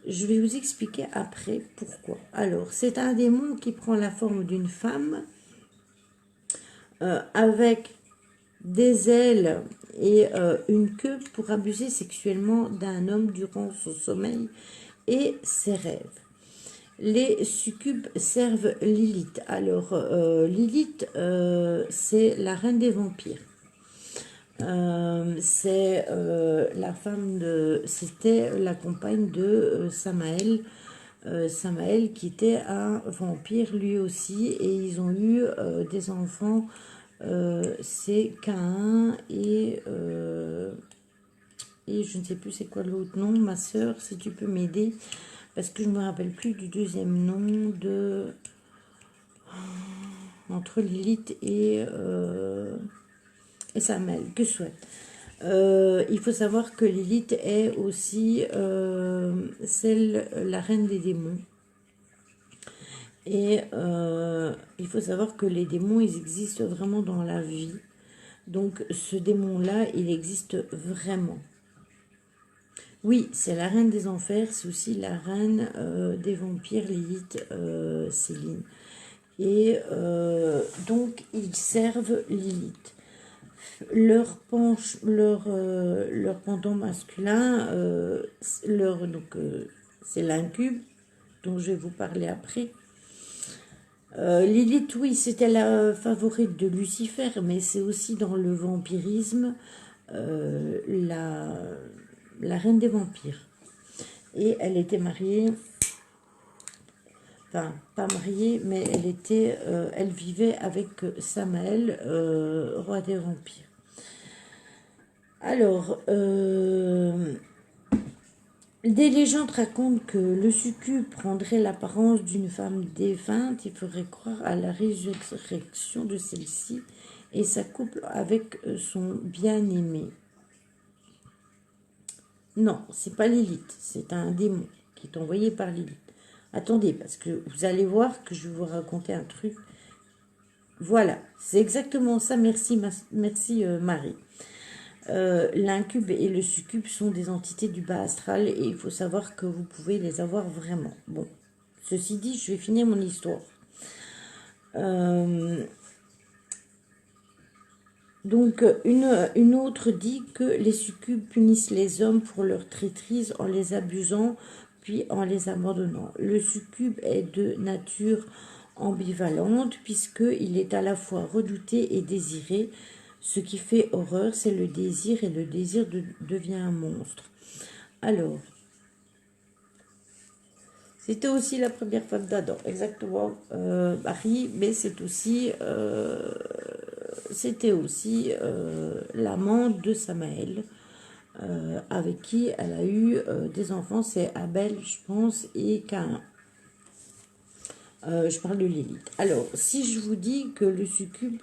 Je vais vous expliquer après pourquoi. Alors, c'est un démon qui prend la forme d'une femme avec des ailes et une queue pour abuser sexuellement d'un homme durant son sommeil et ses rêves. Les succubes servent Lilith. Alors, Lilith, c'est la reine des vampires. C'est la femme de... C'était la compagne de Samael. Samael qui était un vampire lui aussi. Et ils ont eu des enfants. C'est Caïn et je ne sais plus c'est quoi l'autre nom. Ma soeur, si tu peux m'aider. Parce que je ne me rappelle plus du deuxième nom de... Entre Lilith et Samael, que souhaite. Il faut savoir que Lilith est aussi la reine des démons. Et il faut savoir que les démons, ils existent vraiment dans la vie. Donc ce démon-là, il existe vraiment. Oui, c'est la reine des enfers, c'est aussi la reine des vampires, Lilith, Céline. Et donc, ils servent Lilith. Leur pendant masculin, c'est l'incube, dont je vais vous parler après. Lilith, oui, c'était la favorite de Lucifer, mais c'est aussi dans le vampirisme la reine des vampires. Et elle était mariée, enfin, pas mariée, mais elle vivait avec Samael, roi des vampires. Alors, des légendes racontent que le succube prendrait l'apparence d'une femme défunte et ferait croire à la résurrection de celle-ci et sa couple avec son bien-aimé. Non, c'est pas Lilith, c'est un démon qui est envoyé par Lilith. Attendez, parce que vous allez voir que je vais vous raconter un truc. Voilà, c'est exactement ça. Merci, merci Marie. L'incube et le succube sont des entités du bas astral et il faut savoir que vous pouvez les avoir vraiment. Bon, ceci dit, je vais finir mon histoire. Donc, une autre dit que les succubes punissent les hommes pour leur traîtrise en les abusant, puis en les abandonnant. Le succube est de nature ambivalente, puisqu'il est à la fois redouté et désiré. Ce qui fait horreur, c'est le désir, et le désir devient un monstre. Alors, c'était aussi la première femme d'Adam, exactement, Marie, mais c'était aussi l'amant de Samaël, avec qui elle a eu des enfants, c'est Abel, je pense, et Caïn. Je parle de Lilith. Alors, si je vous dis que le succube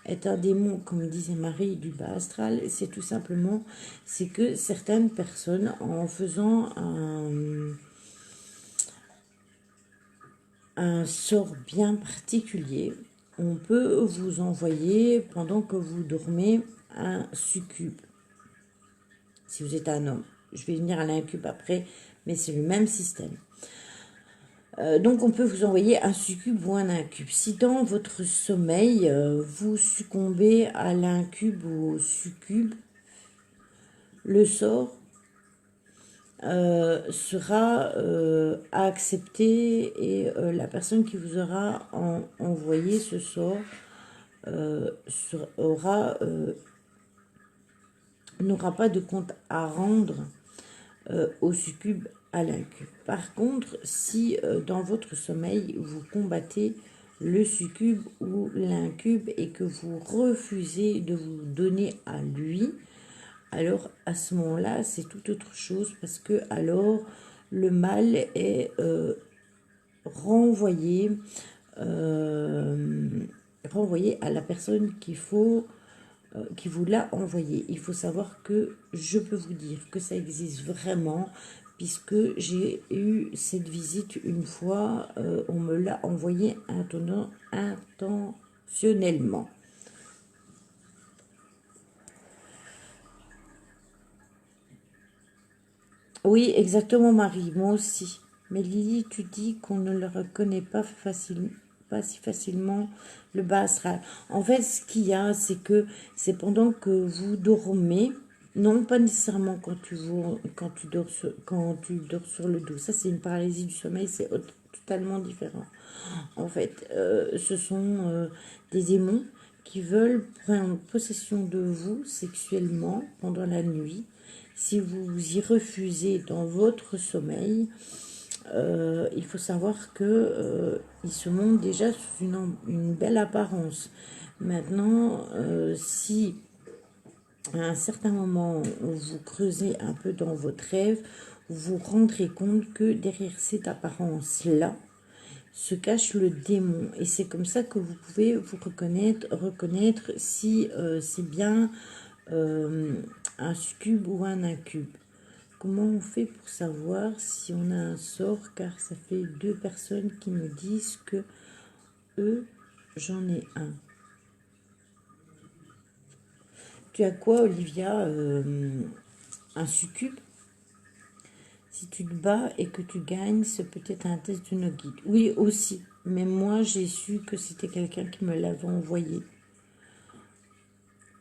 est un démon, comme disait Marie, du bas astral, c'est tout simplement, c'est que certaines personnes, en faisant un sort bien particulier, on peut vous envoyer, pendant que vous dormez, un succube. Si vous êtes un homme. Je vais venir à l'incube après, mais c'est le même système. Donc on peut vous envoyer un succube ou un incube. Si dans votre sommeil, vous succombez à l'incube ou au succube, le sort sera accepté et la personne qui vous aura envoyé ce sort n'aura pas de compte à rendre au succube, à l'incube. Par contre, si dans votre sommeil vous combattez le succube ou l'incube et que vous refusez de vous donner à lui, alors à ce moment-là c'est tout autre chose, parce que alors le mal est renvoyé à la personne qui vous l'a envoyé. Il faut savoir que je peux vous dire que ça existe vraiment, puisque j'ai eu cette visite une fois, on me l'a envoyé intentionnellement. Oui, exactement Marie, moi aussi. Mais Lily, tu dis qu'on ne le reconnaît pas si facilement, le bas astral. En fait, ce qu'il y a, c'est que c'est pendant que vous dormez, non pas nécessairement quand tu dors sur le dos. Ça, c'est une paralysie du sommeil, c'est totalement différent. En fait, ce sont des démons qui veulent prendre possession de vous sexuellement pendant la nuit. Si vous y refusez dans votre sommeil, il faut savoir que ils se montrent déjà sous une belle apparence. Maintenant, si à un certain moment vous creusez un peu dans votre rêve, vous rendrez compte que derrière cette apparence-là se cache le démon. Et c'est comme ça que vous pouvez vous reconnaître si c'est bien un succube ou un incube. Comment on fait pour savoir si on a un sort? Car ça fait 2 personnes qui me disent que eux, j'en ai un. Tu as quoi, Olivia? Un succube? Si tu te bats et que tu gagnes, c'est peut-être un test de nos guides. Oui, aussi. Mais moi, j'ai su que c'était quelqu'un qui me l'avait envoyé.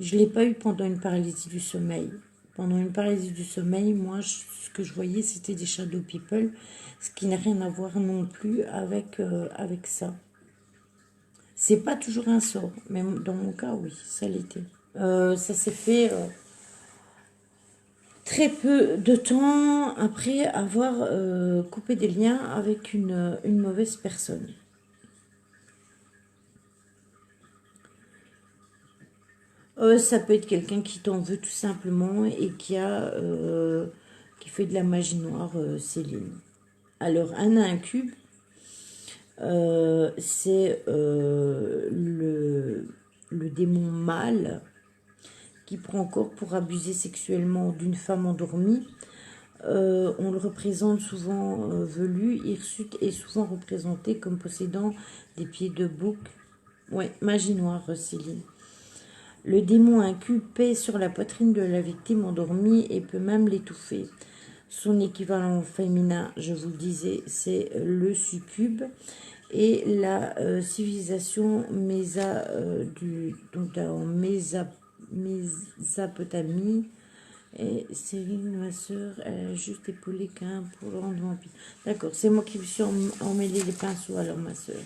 Je ne l'ai pas eu pendant une paralysie du sommeil. Pendant une paralysie du sommeil, moi, ce que je voyais, c'était des shadow people, ce qui n'a rien à voir non plus avec ça. C'est pas toujours un sort, mais dans mon cas, oui, ça l'était. Ça s'est fait très peu de temps après avoir coupé des liens avec une mauvaise personne. Ça peut être quelqu'un qui t'en veut tout simplement et qui fait de la magie noire, Céline. Alors, un incube, c'est le démon mâle qui prend corps pour abuser sexuellement d'une femme endormie. On le représente souvent velu, hirsute est souvent représenté comme possédant des pieds de bouc. Ouais, magie noire, Céline. Le démon incube pèse sur la poitrine de la victime endormie et peut même l'étouffer. Son équivalent féminin, je vous le disais, c'est le succube. Et la civilisation donc en Mésopotamie, et Céline, ma soeur, elle a juste épaulé qu'un pour le rendre vampire. D'accord, c'est moi qui me suis emmêlé les pinceaux alors, ma soeur.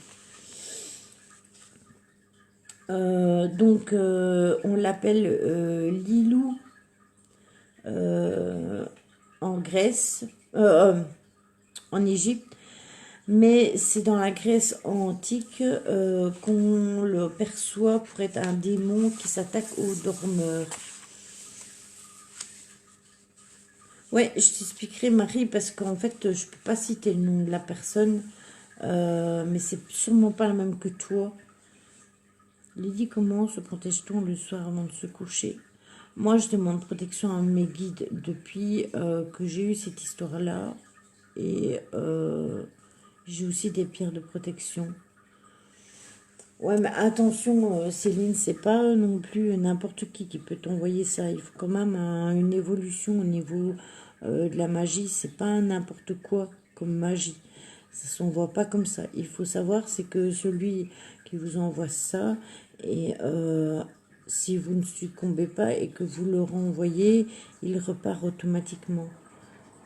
Donc, on l'appelle Lilou en Grèce, en Égypte, mais c'est dans la Grèce antique qu'on le perçoit pour être un démon qui s'attaque aux dormeurs. Ouais, je t'expliquerai, Marie, parce qu'en fait, je peux pas citer le nom de la personne, mais c'est sûrement pas la même que toi. Lydie, comment se protège-t-on le soir avant de se coucher? Moi, je demande protection à mes guides depuis que j'ai eu cette histoire-là. Et j'ai aussi des pierres de protection. Ouais, mais attention, Céline, c'est pas non plus n'importe qui peut t'envoyer ça. Il faut quand même une évolution au niveau de la magie. C'est pas n'importe quoi comme magie. Ça s'envoie pas comme ça. Il faut savoir, c'est que celui qui vous envoie ça, et si vous ne succombez pas et que vous le renvoyez, il repart automatiquement.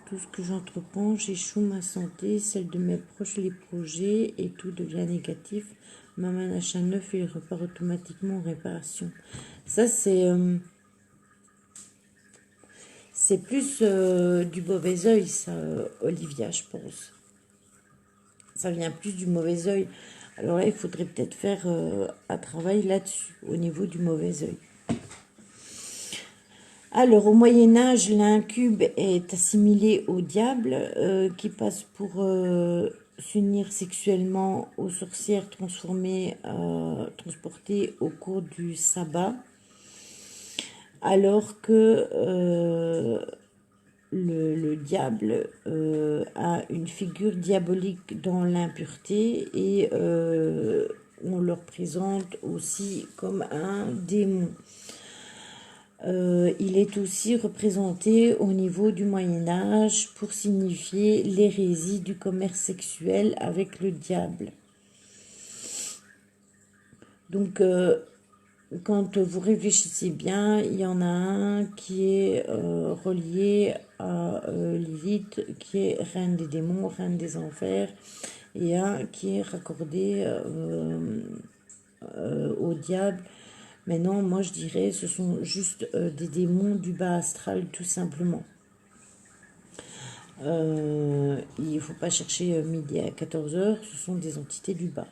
Tout ce que j'entreprends, j'échoue, ma santé, celle de mes proches, les projets, et tout devient négatif. Maman achat neuf, il repart automatiquement en réparation. Ça, c'est plus du mauvais œil, ça, Olivia, je pense. Ça vient plus du mauvais œil. Alors là, il faudrait peut-être faire un travail là-dessus, au niveau du mauvais œil. Alors, au Moyen-Âge, l'incube est assimilé au diable, qui passe pour s'unir sexuellement aux sorcières transportées au cours du sabbat, alors que le diable a une figure diabolique dans l'impureté et on le représente aussi comme un démon. Il est aussi représenté au niveau du Moyen-Âge pour signifier l'hérésie du commerce sexuel avec le diable. Donc, quand vous réfléchissez bien, il y en a un qui est relié à Lilith, qui est reine des démons, reine des enfers, et un qui est raccordé au diable. Mais non, moi je dirais ce sont juste des démons du bas astral tout simplement. Il ne faut pas chercher midi à 14h, ce sont des entités du bas.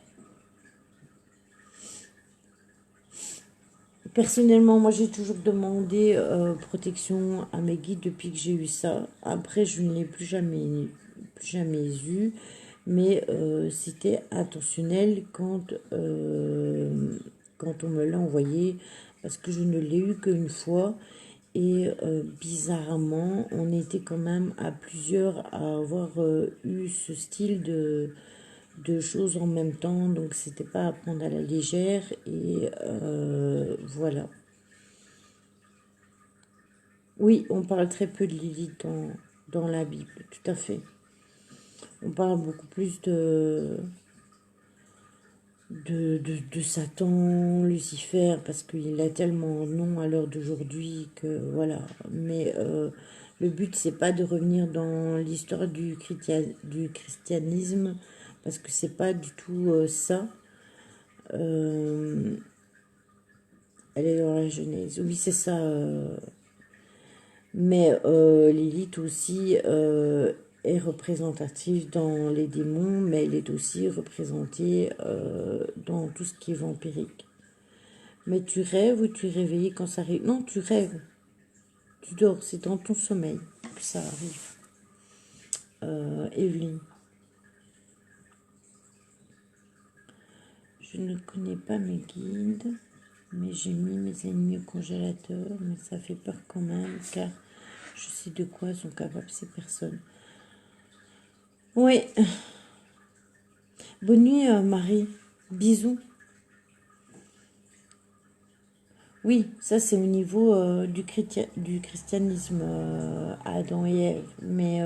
Personnellement, moi j'ai toujours demandé protection à mes guides depuis que j'ai eu ça. Après, je ne l'ai plus jamais eu, mais c'était intentionnel quand on me l'a envoyé, parce que je ne l'ai eu qu'une fois. Et bizarrement, on était quand même à plusieurs à avoir eu ce style de choses en même temps, donc c'était pas à prendre à la légère, et voilà. Oui, on parle très peu de Lilith dans la Bible, tout à fait. On parle beaucoup plus de Satan, Lucifer, parce qu'il a tellement de noms à l'heure d'aujourd'hui que voilà. Mais le but, c'est pas de revenir dans l'histoire du christianisme, parce que c'est pas du tout ça. Elle est dans la Genèse. Oui, c'est ça. Mais Lilith aussi est représentative dans les démons, mais elle est aussi représentée dans tout ce qui est vampirique. Mais tu rêves ou tu es réveillé quand ça arrive? Non, tu rêves. Tu dors, c'est dans ton sommeil que ça arrive. Evelyne. Je ne connais pas mes guides, mais j'ai mis mes ennemis au congélateur, mais ça fait peur quand même, car je sais de quoi sont capables ces personnes. Oui. Bonne nuit, Marie. Bisous. Oui, ça c'est au niveau du christianisme, Adam et Ève. Mais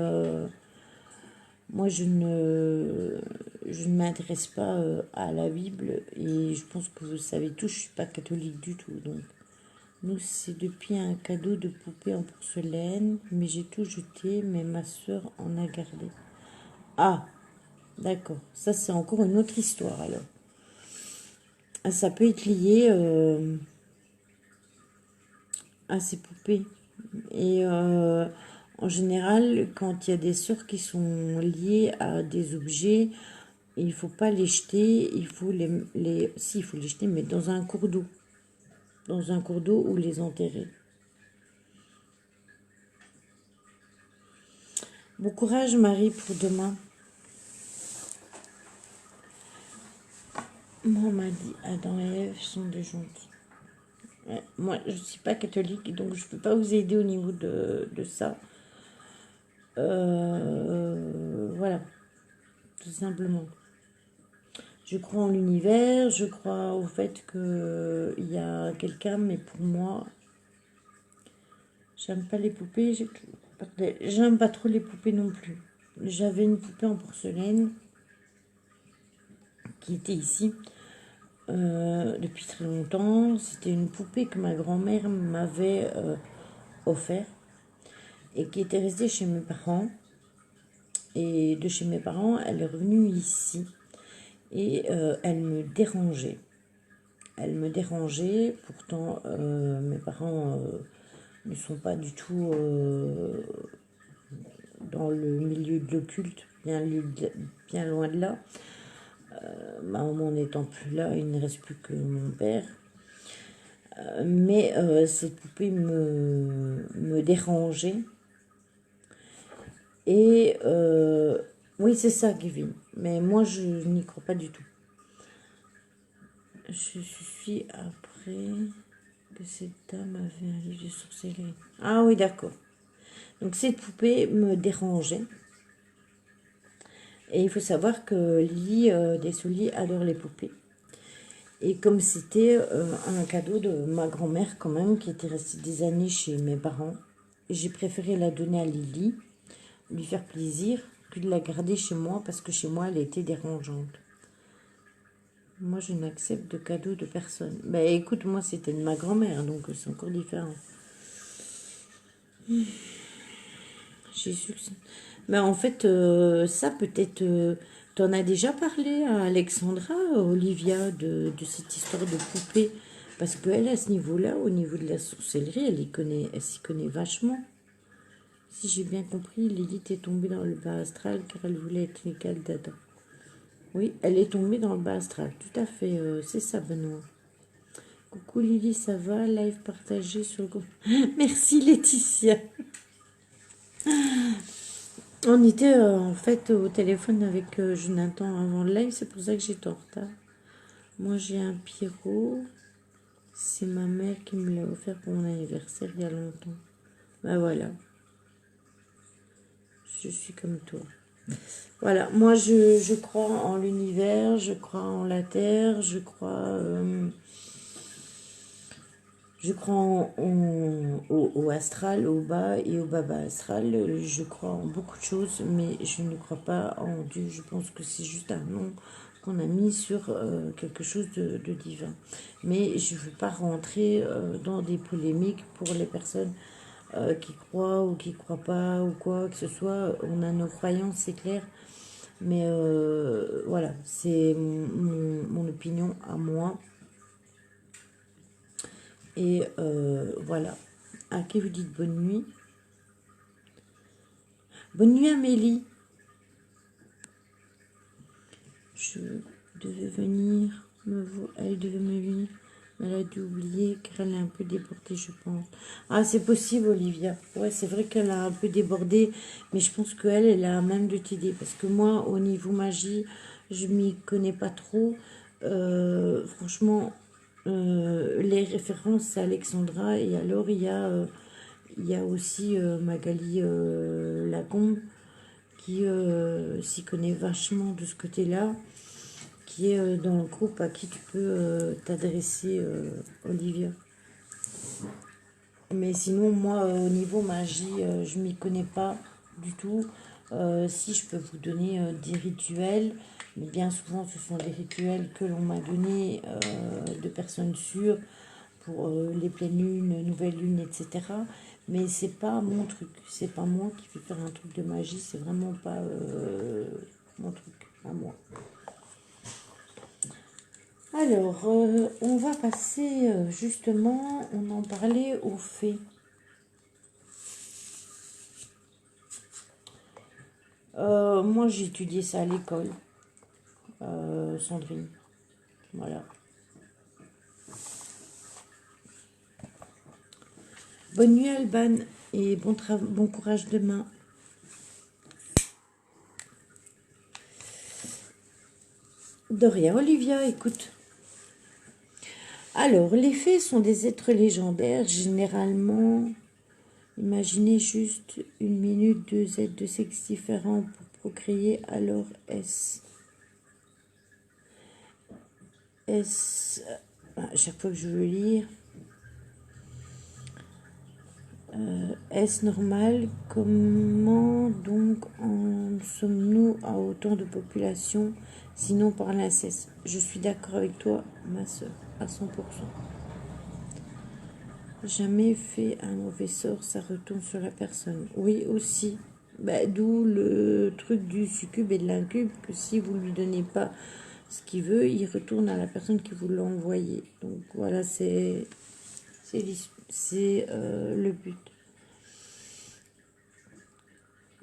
moi je ne m'intéresse pas à la Bible et je pense que vous savez tous, je ne suis pas catholique du tout. Donc, nous, c'est depuis un cadeau de poupée en porcelaine, mais j'ai tout jeté, mais ma soeur en a gardé. Ah, d'accord. Ça c'est encore une autre histoire alors. Ah, ça peut être lié à ces poupées. Et en général, quand il y a des sœurs qui sont liées à des objets, il ne faut pas les jeter, il faut si, il faut les jeter, mais dans un cours d'eau. Dans un cours d'eau ou les enterrer. Bon courage, Marie, pour demain. Moi, on m'a dit Adam et Ève sont des gentils. Ouais, moi, je ne suis pas catholique, donc je ne peux pas vous aider au niveau de ça. Voilà, tout simplement. Je crois en l'univers, je crois au fait qu'il y a quelqu'un, mais pour moi, j'aime pas les poupées. J'aime pas trop les poupées non plus. J'avais une poupée en porcelaine qui était ici depuis très longtemps. C'était une poupée que ma grand-mère m'avait offert et qui était restée chez mes parents. Et de chez mes parents, elle est revenue ici et elle me dérangeait. Elle me dérangeait, pourtant mes parents ne sont pas du tout dans le milieu de l'occulte, bien loin de là. Ma maman n'étant plus là, il ne reste plus que mon père. Mais cette poupée me dérangeait. Et oui, c'est ça, Kevin. Mais moi, je n'y crois pas du tout. Je suis après que cette dame avait un livre de sorcellerie. Ah oui, d'accord. Donc cette poupée me dérangeait. Et il faut savoir que Lily Dessouliers adore les poupées. Et comme c'était un cadeau de ma grand-mère quand même, qui était restée des années chez mes parents, j'ai préféré la donner à Lily, lui faire plaisir, que de la garder chez moi, parce que chez moi, elle était dérangeante. Moi, je n'accepte de cadeaux de personne. Ben écoute, moi, c'était de ma grand-mère, donc c'est encore différent. J'ai su que mais en fait, ça peut-être, t'en as déjà parlé à Alexandra, Olivia, de cette histoire de poupée. Parce qu'elle, à ce niveau-là, au niveau de la sorcellerie, elle s'y connaît vachement. Si j'ai bien compris, Lilith est tombée dans le bas astral car elle voulait être l'égale d'Adam. Oui, elle est tombée dans le bas astral, tout à fait, c'est ça, Benoît. Coucou Lily, ça va? Live partagé sur le groupe. Merci Laetitia. On était en fait au téléphone avec Jonathan avant le live, c'est pour ça que j'étais en retard. Moi j'ai un Pierrot, c'est ma mère qui me l'a offert pour mon anniversaire il y a longtemps. Ben voilà, je suis comme toi. Voilà, moi je crois en l'univers, je crois en la terre, je crois au astral, au bas et au baba astral. Je crois en beaucoup de choses, mais je ne crois pas en Dieu. Je pense que c'est juste un nom qu'on a mis sur quelque chose de divin. Mais je ne veux pas rentrer dans des polémiques pour les personnes qui croient ou qui ne croient pas ou quoi que ce soit. On a nos croyances, c'est clair. Mais voilà, c'est mon opinion à moi. Et voilà. À qui vous dites bonne nuit? Bonne nuit Amélie. Je devais venir me voir. Elle devait me venir. Elle a dû oublier car elle est un peu débordée, je pense. Ah, c'est possible, Olivia. Ouais, c'est vrai qu'elle a un peu débordé, mais je pense qu'elle, elle a même de t'aider. Parce que moi, au niveau magie, je m'y connais pas trop. Franchement, les références, c'est Alexandra. Et alors, il y a aussi Magali Lacombe qui s'y connaît vachement de ce côté-là, qui est dans le groupe à qui tu peux t'adresser, Olivia. Mais sinon, moi, au niveau magie, je m'y connais pas du tout. Si je peux vous donner des rituels, mais bien souvent, ce sont des rituels que l'on m'a donnés de personnes sûres pour les pleines lunes, nouvelles lunes, etc. Mais c'est pas mon truc. C'est pas moi qui vais faire un truc de magie. C'est vraiment pas mon truc à moi. Alors, on va passer justement, on en parlait aux fées. Moi, j'ai étudié ça à l'école, Sandrine. Voilà. Bonne nuit, Alban, et bon courage demain. De rien, Olivia, écoute. Alors, les fées sont des êtres légendaires, généralement. Imaginez juste une minute, deux êtres de sexe différents pour procréer, alors à chaque fois que je veux lire, est-ce normal? Comment donc en sommes-nous à autant de population, sinon par l'inceste? Je suis d'accord avec toi, ma soeur, à 100%. Jamais fait un mauvais sort, ça retourne sur la personne. Oui, aussi. Bah, d'où le truc du succube et de l'incube, que si vous ne lui donnez pas ce qu'il veut, il retourne à la personne qui vous l'a envoyé. Donc voilà, c'est le but.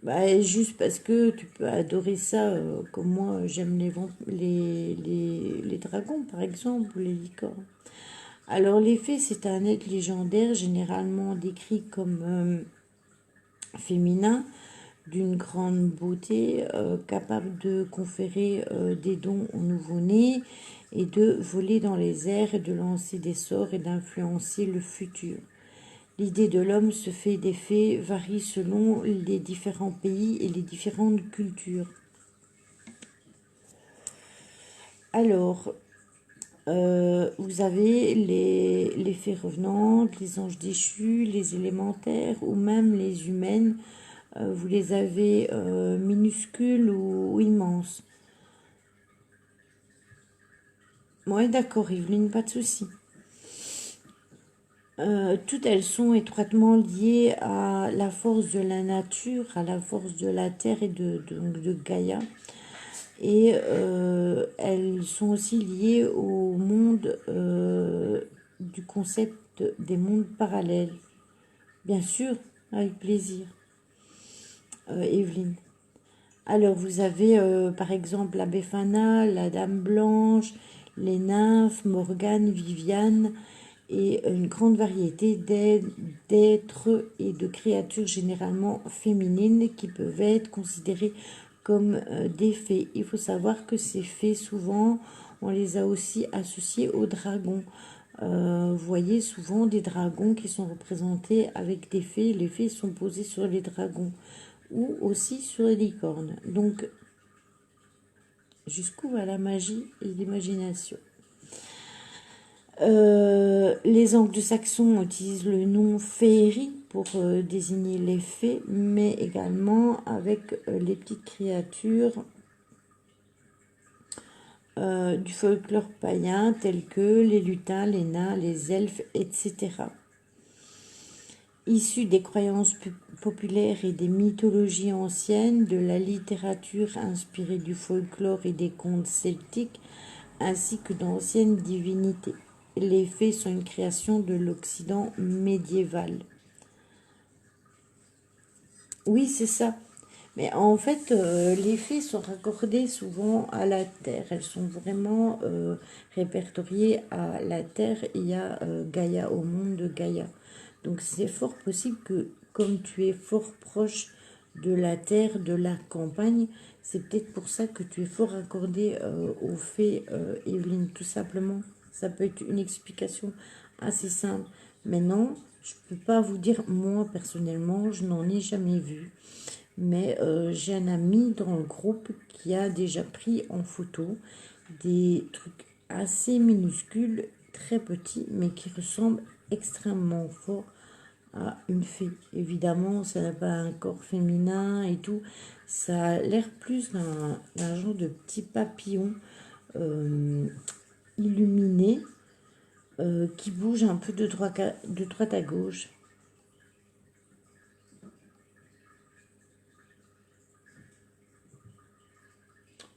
Bah, juste parce que tu peux adorer ça, comme moi j'aime les dragons par exemple, ou les licornes. Alors les fées, c'est un être légendaire, généralement décrit comme féminin, d'une grande beauté, capable de conférer des dons aux nouveau-nés et de voler dans les airs et de lancer des sorts et d'influencer le futur. L'idée de l'homme se fait des fées varie selon les différents pays et les différentes cultures. Alors, vous avez les fées revenantes, les anges déchus, les élémentaires ou même les humaines. Vous les avez minuscules ou immenses. Oui, d'accord, Yveline, pas de souci. Toutes elles sont étroitement liées à la force de la nature, à la force de la terre et de Gaïa. Et elles sont aussi liées au monde du concept des mondes parallèles. Bien sûr, avec plaisir, Evelyne. Alors, vous avez par exemple la Befana, la Dame Blanche, les nymphes, Morgane, Viviane, et une grande variété d'êtres et de créatures généralement féminines qui peuvent être considérées comme des fées. Il faut savoir que ces fées, souvent, on les a aussi associées aux dragons. Vous voyez souvent des dragons qui sont représentés avec des fées. Les fées sont posées sur les dragons ou aussi sur les licornes. Donc, jusqu'où va la magie et l'imagination? Les anglo-saxons utilisent le nom féerie pour désigner les fées, mais également avec les petites créatures du folklore païen tels que les lutins, les nains, les elfes, etc. Issus des croyances populaires et des mythologies anciennes, de la littérature inspirée du folklore et des contes celtiques, ainsi que d'anciennes divinités. Les fées sont une création de l'Occident médiéval. Oui, c'est ça. Mais en fait, les fées sont raccordées souvent à la Terre. Elles sont vraiment répertoriées à la Terre. Il y a Gaïa, au monde de Gaïa. Donc c'est fort possible que, comme tu es fort proche de la Terre, de la campagne, c'est peut-être pour ça que tu es fort raccordé aux fées, Evelyne, tout simplement. Ça peut être une explication assez simple. Maintenant, je ne peux pas vous dire, moi personnellement, je n'en ai jamais vu. Mais j'ai un ami dans le groupe qui a déjà pris en photo des trucs assez minuscules, très petits, mais qui ressemblent extrêmement fort à une fée. Évidemment, ça n'a pas un corps féminin et tout. Ça a l'air plus d'un genre de petit papillon euh, illuminé qui bouge un peu de droite à gauche.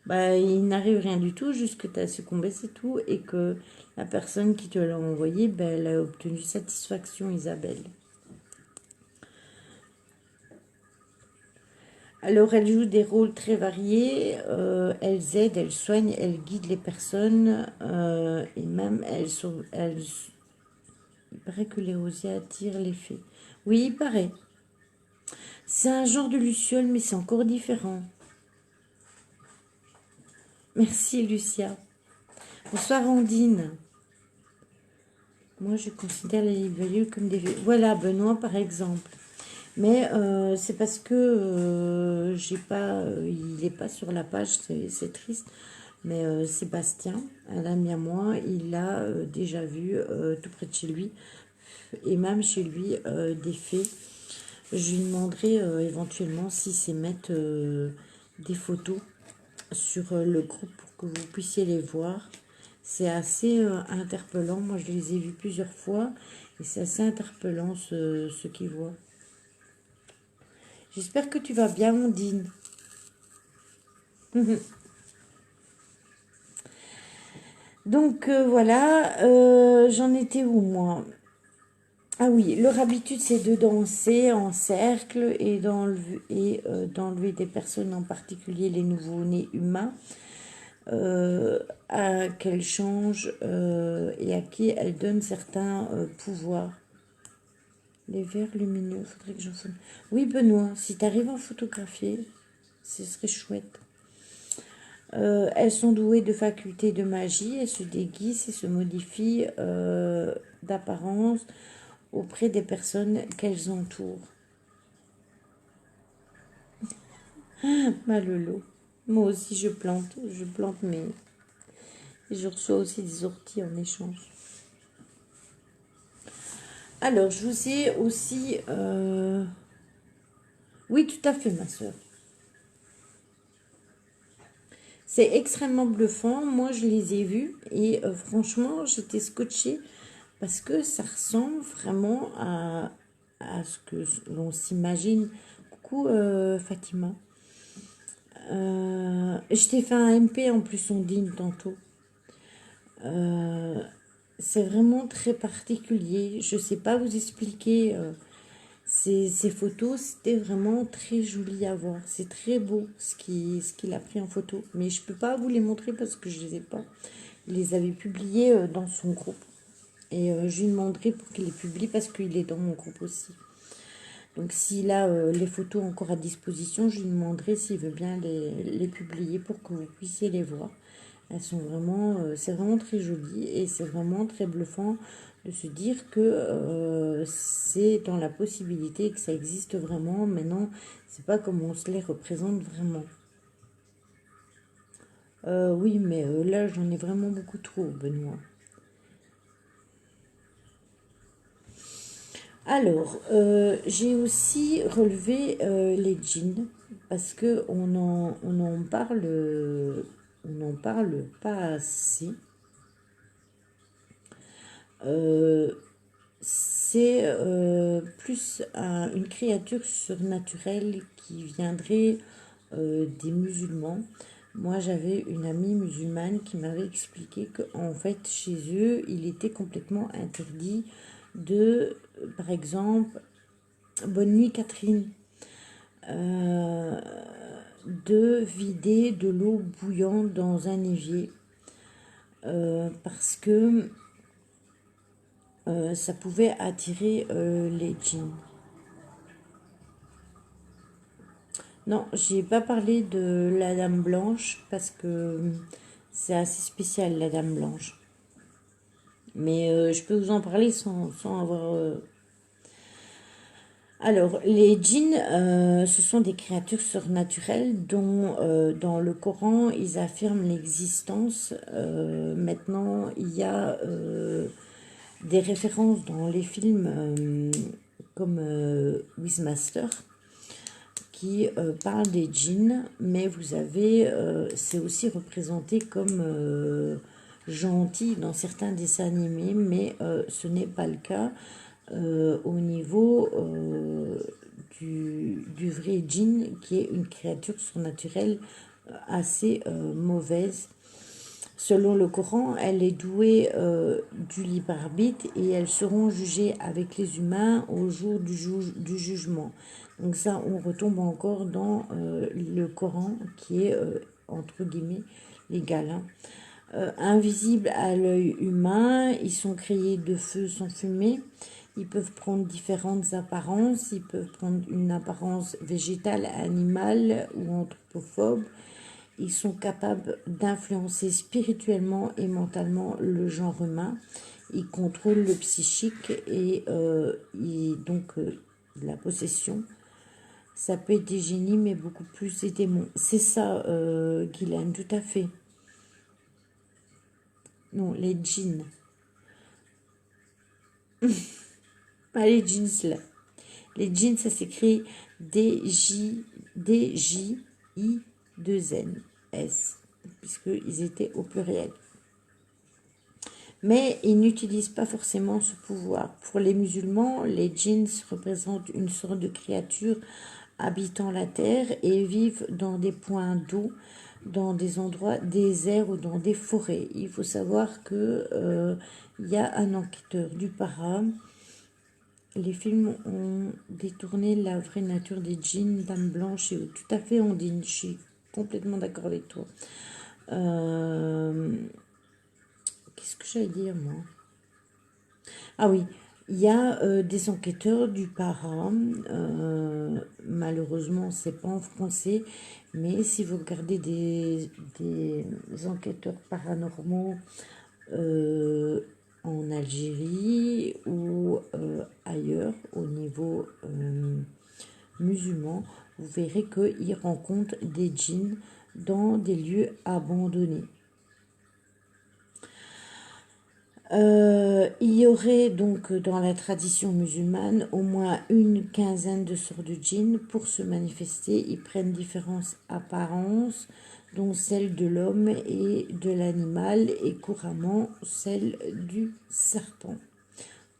Bah, il n'arrive rien du tout, juste que tu as succombé, c'est tout, et que la personne qui te l'a envoyé, ben, elle a obtenu satisfaction, Isabelle. Alors, elle joue des rôles très variés, elles aident, elles soignent, elles guident les personnes, et même il paraît que les rosiers attirent les fées. Oui, il paraît. C'est un genre de luciole, mais c'est encore différent. Merci, Lucia. Bonsoir, Ondine. Moi, je considère les libellules comme des... Voilà, Benoît, par exemple. Mais c'est parce que j'ai pas, il n'est pas sur la page, c'est triste. Mais Sébastien, un ami à moi, il l'a déjà vu tout près de chez lui. Et même chez lui, des fées. Je lui demanderai éventuellement si c'est mettre des photos sur le groupe pour que vous puissiez les voir. C'est assez interpellant. Moi, je les ai vus plusieurs fois et c'est assez interpellant ce qu'ils voient. J'espère que tu vas bien, Ondine. Donc voilà, j'en étais où moi? Ah oui, leur habitude c'est de danser en cercle et d'enlever des personnes, en particulier les nouveaux-nés humains, à qu'elles changent et à qui elles donnent certains pouvoirs. Les verres lumineux, faudrait que j'en fasse. Oui, Benoît, si tu arrives à en photographier, ce serait chouette. Elles sont douées de facultés de magie, elles se déguisent et se modifient d'apparence auprès des personnes qu'elles entourent. Ma Lolo. Moi aussi je plante mais je reçois aussi des orties en échange. Alors je vous ai aussi... Oui tout à fait ma soeur. C'est extrêmement bluffant, moi je les ai vus et franchement j'étais scotchée parce que ça ressemble vraiment à ce que l'on s'imagine. Coucou Fatima. Je t'ai fait un MP en plus, on dîne tantôt. C'est vraiment très particulier. Je ne sais pas vous expliquer. Ces photos, c'était vraiment très joli à voir. C'est très beau ce qu'il a pris en photo. Mais je ne peux pas vous les montrer parce que je ne les ai pas. Il les avait publiés dans son groupe. Et je lui demanderai pour qu'il les publie parce qu'il est dans mon groupe aussi. Donc s'il a les photos encore à disposition, je lui demanderai s'il veut bien les publier pour que vous puissiez les voir. Elles sont vraiment, c'est vraiment très joli et c'est vraiment très bluffant de se dire que c'est dans la possibilité que ça existe vraiment. Maintenant, c'est pas comme on se les représente vraiment. Oui, mais là, j'en ai vraiment beaucoup trop, Benoît. Alors, j'ai aussi relevé les jeans parce que on en parle pas assez. C'est plus une créature surnaturelle qui viendrait des musulmans. Moi, j'avais une amie musulmane qui m'avait expliqué qu'en fait, chez eux, il était complètement interdit de, par exemple, Bonne nuit Catherine. de vider de l'eau bouillante dans un évier parce que ça pouvait attirer les djinns. Non, j'ai pas parlé de la Dame Blanche parce que c'est assez spécial la Dame Blanche. Mais je peux vous en parler sans avoir... Alors, les djinns, ce sont des créatures surnaturelles dont, dans le Coran, ils affirment l'existence. Maintenant, il y a des références dans les films comme Wishmaster qui parle des djinns, mais vous avez, c'est aussi représenté comme gentil dans certains dessins animés, mais ce n'est pas le cas au niveau du vrai djinn, qui est une créature surnaturelle assez mauvaise. Selon le Coran, elle est douée du libre arbitre et elles seront jugées avec les humains au jour du jugement. Donc ça, on retombe encore dans le Coran qui est, entre guillemets, légal. Hein. Invisibles à l'œil humain, ils sont créés de feu sans fumée. Ils peuvent prendre différentes apparences. Ils peuvent prendre une apparence végétale, animale ou anthropophobe. Ils sont capables d'influencer spirituellement et mentalement le genre humain. Ils contrôlent le psychique et donc la possession. Ça peut être des génies, mais beaucoup plus des démons. C'est ça, Guylaine, tout à fait. Non, les djinns. Pas les djinns, là. Les djinns, ça s'écrit D-J-I-2-N-S, puisqu'ils étaient au pluriel. Mais ils n'utilisent pas forcément ce pouvoir. Pour les musulmans, les djinns représentent une sorte de créature habitant la terre et vivent dans des points d'eau, dans des endroits déserts ou dans des forêts. Il faut savoir que y a un enquêteur du para. Les films ont détourné la vraie nature des djinns, Dame Blanche et tout à fait Ondine. Je suis complètement d'accord avec toi. Qu'est-ce que j'allais dire, moi? Ah oui, il y a des enquêteurs du para. Malheureusement, c'est pas en français, mais si vous regardez des enquêteurs paranormaux en Algérie ou ailleurs au niveau musulman, vous verrez qu'ils rencontrent des djinns dans des lieux abandonnés. Il y aurait donc dans la tradition musulmane au moins une quinzaine de sortes de djinns. Pour se manifester, ils prennent différentes apparences, dont celle de l'homme et de l'animal, et couramment celle du serpent.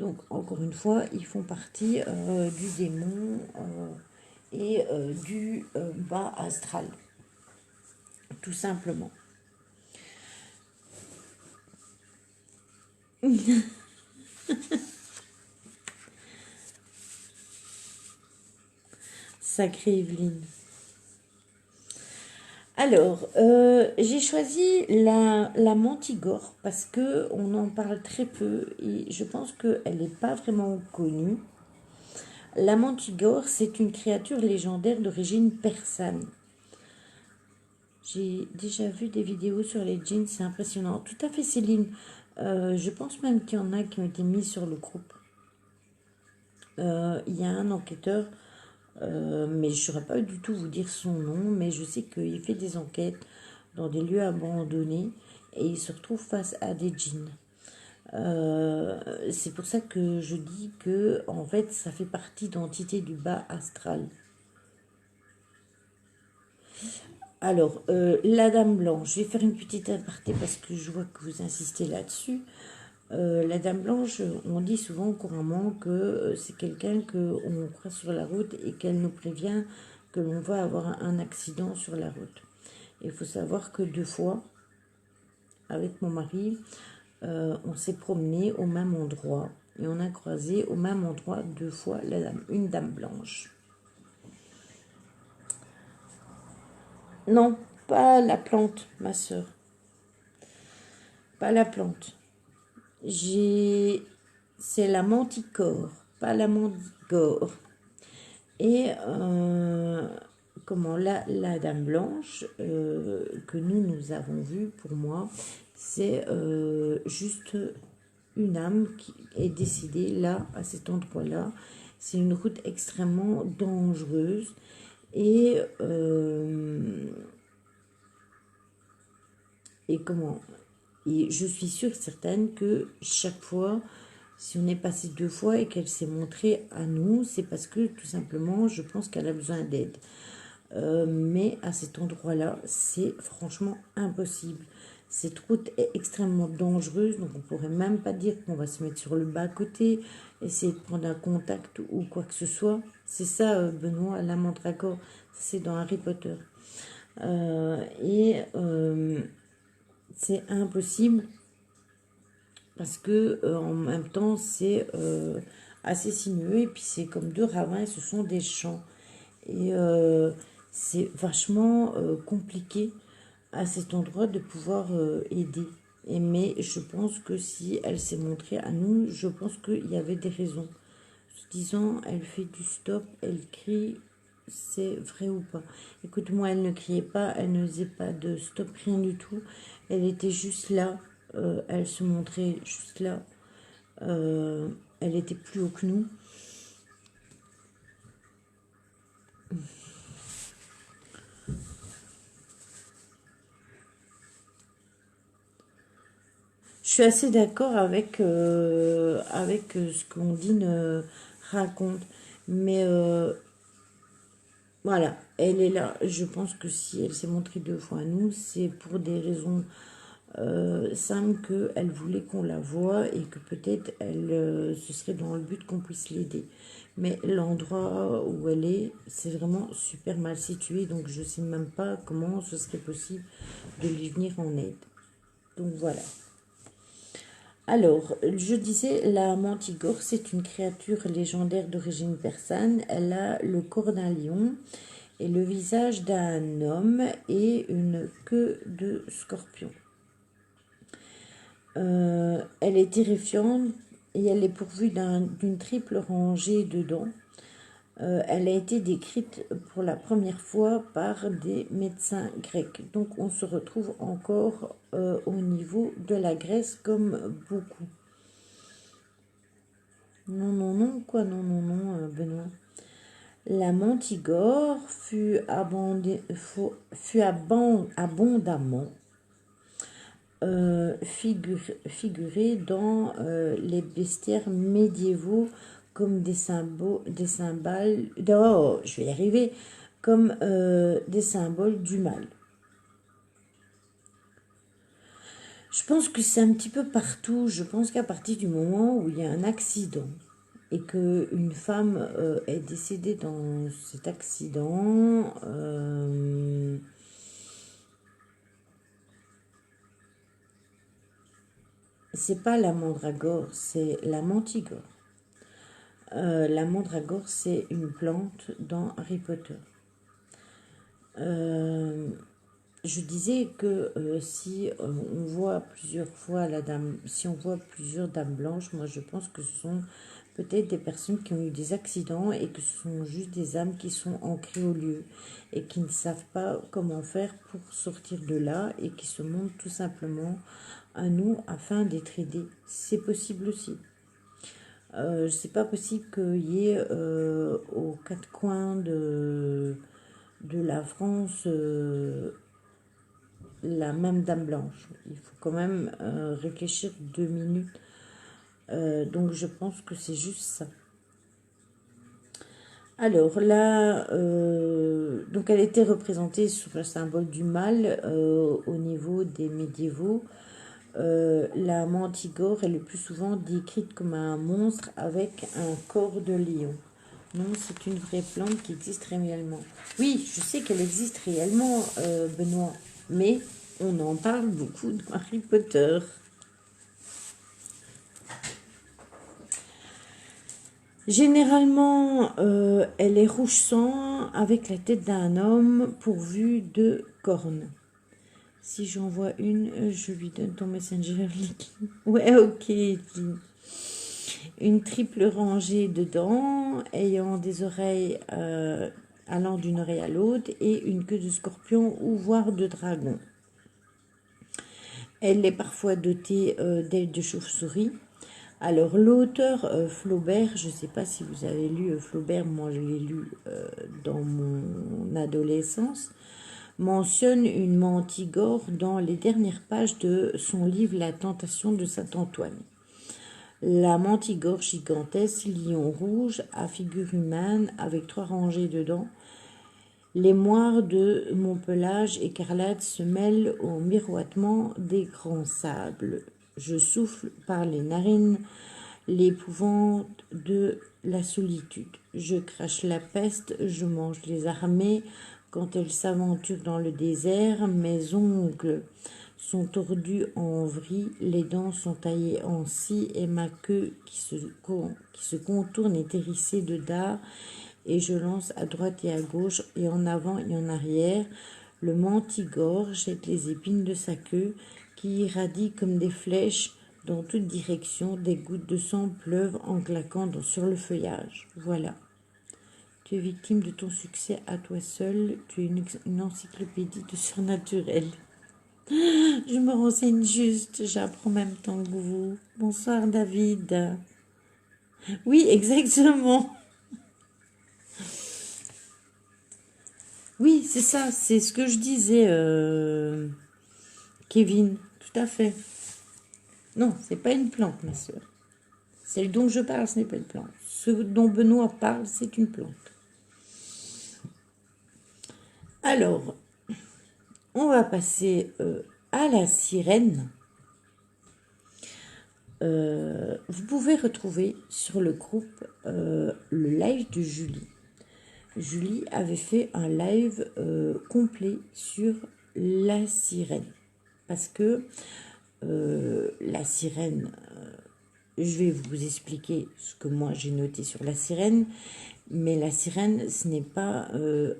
Donc encore une fois, ils font partie du démon et du bas astral, tout simplement. Sacrée Evelyne. Alors, j'ai choisi la mantigore parce que on en parle très peu et je pense qu'elle n'est pas vraiment connue. La mantigore, c'est une créature légendaire d'origine persane. J'ai déjà vu des vidéos sur les djinns, c'est impressionnant. Tout à fait, Céline. Je pense même qu'il y en a qui ont été mis sur le groupe. Il y a un enquêteur, mais je ne saurais pas du tout vous dire son nom, mais je sais qu'il fait des enquêtes dans des lieux abandonnés et il se retrouve face à des djinns. C'est pour ça que je dis que en fait ça fait partie d'entités du bas astral. Alors, la Dame Blanche, je vais faire une petite aparté parce que je vois que vous insistez là-dessus. La Dame Blanche, on dit souvent couramment que c'est quelqu'un qu'on croise sur la route et qu'elle nous prévient que l'on va avoir un accident sur la route. Il faut savoir que 2 fois, avec mon mari, on s'est promené au même endroit et on a croisé au même endroit 2 fois une Dame Blanche. Non, pas la plante, ma soeur. Pas la plante. J'ai... C'est la manticore, pas la mantigore. Et comment la dame blanche que nous avons vue, pour moi, c'est juste une âme qui est décédée là, à cet endroit-là. C'est une route extrêmement dangereuse. Et comment et je suis sûre certaine que chaque fois, si on est passé 2 fois et qu'elle s'est montrée à nous, c'est parce que tout simplement, je pense qu'elle a besoin d'aide. Mais à cet endroit-là, c'est franchement impossible. Cette route est extrêmement dangereuse, donc on pourrait même pas dire qu'on va se mettre sur le bas-côté, essayer de prendre un contact ou quoi que ce soit. C'est ça, Benoît, la mandragore, c'est dans Harry Potter. C'est impossible parce que en même temps c'est assez sinueux et puis c'est comme deux ravins et ce sont des champs et c'est vachement compliqué à cet endroit de pouvoir aider. Mais je pense que si elle s'est montrée à nous, je pense qu'il y avait des raisons. Se disant, elle fait du stop, elle crie, c'est vrai ou pas. Écoute-moi, elle ne criait pas, elle ne faisait pas de stop, rien du tout. Elle était juste là, elle se montrait juste là. Elle était plus haut que nous. Je suis assez d'accord avec ce qu'Ondine raconte. Mais voilà, elle est là. Je pense que si elle s'est montrée 2 fois à nous, c'est pour des raisons simples qu'elle voulait qu'on la voie et que peut-être ce serait dans le but qu'on puisse l'aider. Mais l'endroit où elle est, c'est vraiment super mal situé, donc je ne sais même pas comment ce serait possible de lui venir en aide. Donc voilà. Alors, je disais, la mantigore, c'est une créature légendaire d'origine persane. Elle a le corps d'un lion et le visage d'un homme et une queue de scorpion. Elle est terrifiante et elle est pourvue d'une triple rangée de dents. Elle a été décrite pour la première fois par des médecins grecs. Donc on se retrouve encore au niveau de la Grèce comme beaucoup. Non, non, non, quoi, non, non, non, Benoît. La mantigore fut abondamment figurée dans les bestiaires médiévaux comme des symboles, oh, je vais y arriver, comme des symboles du mal. Je pense que c'est un petit peu partout. Je pense qu'à partir du moment où il y a un accident et qu'une femme est décédée dans cet accident, c'est pas la mandragore, c'est la mantigore. La mandragore, c'est une plante dans Harry Potter. Je disais que si on voit plusieurs fois si on voit plusieurs dames blanches, moi je pense que ce sont peut-être des personnes qui ont eu des accidents et que ce sont juste des âmes qui sont ancrées au lieu et qui ne savent pas comment faire pour sortir de là et qui se montrent tout simplement à nous afin d'être aidés. C'est possible aussi. C'est pas possible qu'il y ait aux 4 coins de la France la même dame blanche. Il faut quand même réfléchir 2 minutes. Donc je pense que c'est juste ça. Alors là, donc elle était représentée sous le symbole du mal au niveau des médiévaux. La mantigore est le plus souvent décrite comme un monstre avec un corps de lion. Non, c'est une vraie plante qui existe réellement. Oui, je sais qu'elle existe réellement, Benoît, mais on en parle beaucoup dans Harry Potter. Généralement, elle est rouge sang avec la tête d'un homme pourvu de corne. Si j'envoie une, je lui donne ton Messenger. Ouais, ok, Evelyne. Une triple rangée de dents, ayant des oreilles allant d'une oreille à l'autre, et une queue de scorpion ou voire de dragon. Elle est parfois dotée d'ailes de chauve-souris. Alors, l'auteur Flaubert, je ne sais pas si vous avez lu Flaubert, moi je l'ai lu dans mon adolescence, mentionne une mantigore dans les dernières pages de son livre La tentation de Saint-Antoine. La mantigore gigantesque, lion rouge, à figure humaine, avec 3 rangées de dents. Les moires de mon pelage écarlate se mêlent au miroitement des grands sables. Je souffle par les narines l'épouvante de la solitude. Je crache la peste, je mange les armées. Quand elles s'aventurent dans le désert, mes ongles sont tordus en vrille, les dents sont taillées en scie et ma queue qui se contourne est hérissée de dards et je lance à droite et à gauche et en avant et en arrière. Le mantigore jette les épines de sa queue qui irradient comme des flèches dans toutes directions. Des gouttes de sang pleuvent en claquant sur le feuillage. Voilà. Tu es victime de ton succès à toi seul. Tu es une encyclopédie de surnaturel. Je me renseigne juste. J'apprends en même temps que vous. Bonsoir David. Oui, exactement. Oui, c'est ça, c'est ce que je disais, Kevin, tout à fait. Non, c'est pas une plante, ma soeur. Celle dont je parle, ce n'est pas une plante. Ce dont Benoît parle, c'est une plante. Alors, on va passer à la sirène. Vous pouvez retrouver sur le groupe le live de Julie. Julie avait fait un live complet sur la sirène. Parce que la sirène, je vais vous expliquer ce que moi j'ai noté sur la sirène, mais la sirène, ce n'est pas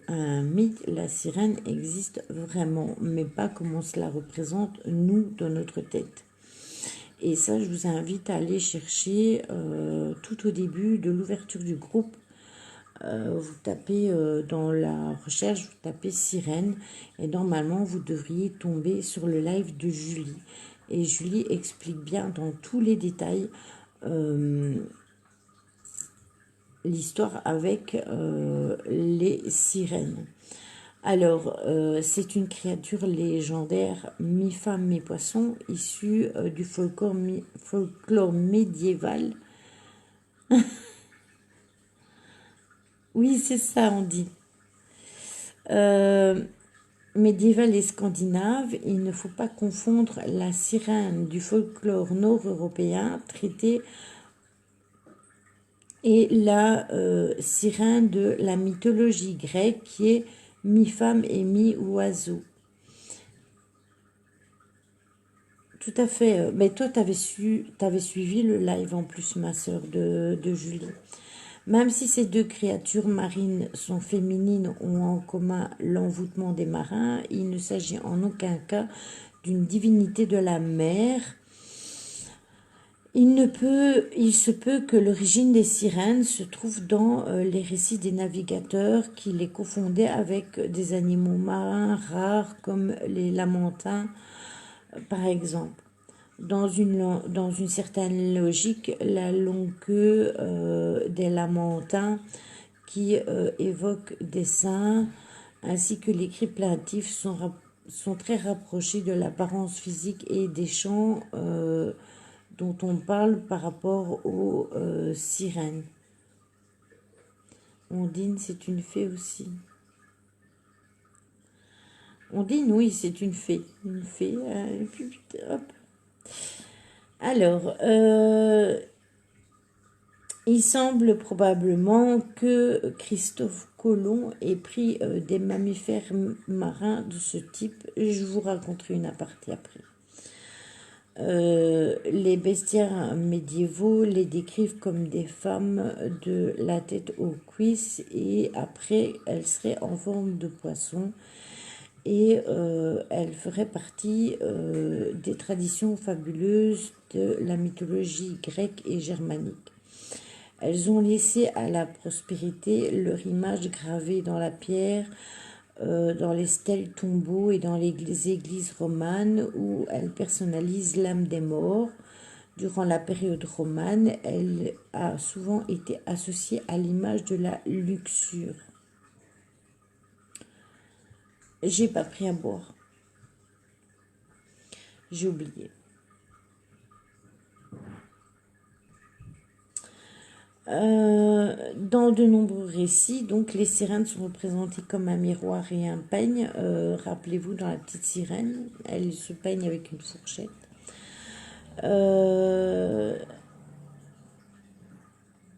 un mythe, la sirène existe vraiment, mais pas comme on se la représente, nous, dans notre tête. Et ça, je vous invite à aller chercher tout au début de l'ouverture du groupe. Vous tapez dans la recherche, vous tapez sirène et normalement vous devriez tomber sur le live de Julie. Et Julie explique bien dans tous les détails l'histoire avec les sirènes. Alors, c'est une créature légendaire, mi-femme, mi-poisson, issue du folklore médiéval. Oui, c'est ça, on dit. Médiéval et scandinave, il ne faut pas confondre la sirène du folklore nord-européen traité et la sirène de la mythologie grecque qui est mi-femme et mi-oiseau. Tout à fait. Mais toi, tu avais suivi le live en plus, ma soeur, de Julie. Même si ces deux créatures marines sont féminines, ont en commun l'envoûtement des marins, il ne s'agit en aucun cas d'une divinité de la mer. Il se peut que l'origine des sirènes se trouve dans les récits des navigateurs qui les confondaient avec des animaux marins rares comme les lamentins, par exemple. Dans une certaine logique, la longue queue des lamentins qui évoque des saints, ainsi que les cris plaintifs sont très rapprochés de l'apparence physique et des chants dont on parle par rapport aux sirènes. Ondine, c'est une fée aussi. Ondine, oui, c'est une fée. Une fée, et puis hop. Alors, il semble probablement que Christophe Colomb ait pris des mammifères marins de ce type. Je vous raconterai une aparté après. Les bestiaires médiévaux les décrivent comme des femmes de la tête aux cuisses et après elles seraient en forme de poisson et elles feraient partie des traditions fabuleuses de la mythologie grecque et germanique. Elles ont laissé à la prospérité leur image gravée dans la pierre, dans les stèles tombeaux et dans les églises romanes où elles personnalisent l'âme des morts. Durant la période romane, elle a souvent été associée à l'image de la luxure. J'ai pas pris à boire. J'ai oublié. Dans de nombreux récits, donc les sirènes sont représentées comme un miroir et un peigne. Rappelez-vous, dans la petite sirène, elle se peigne avec une fourchette.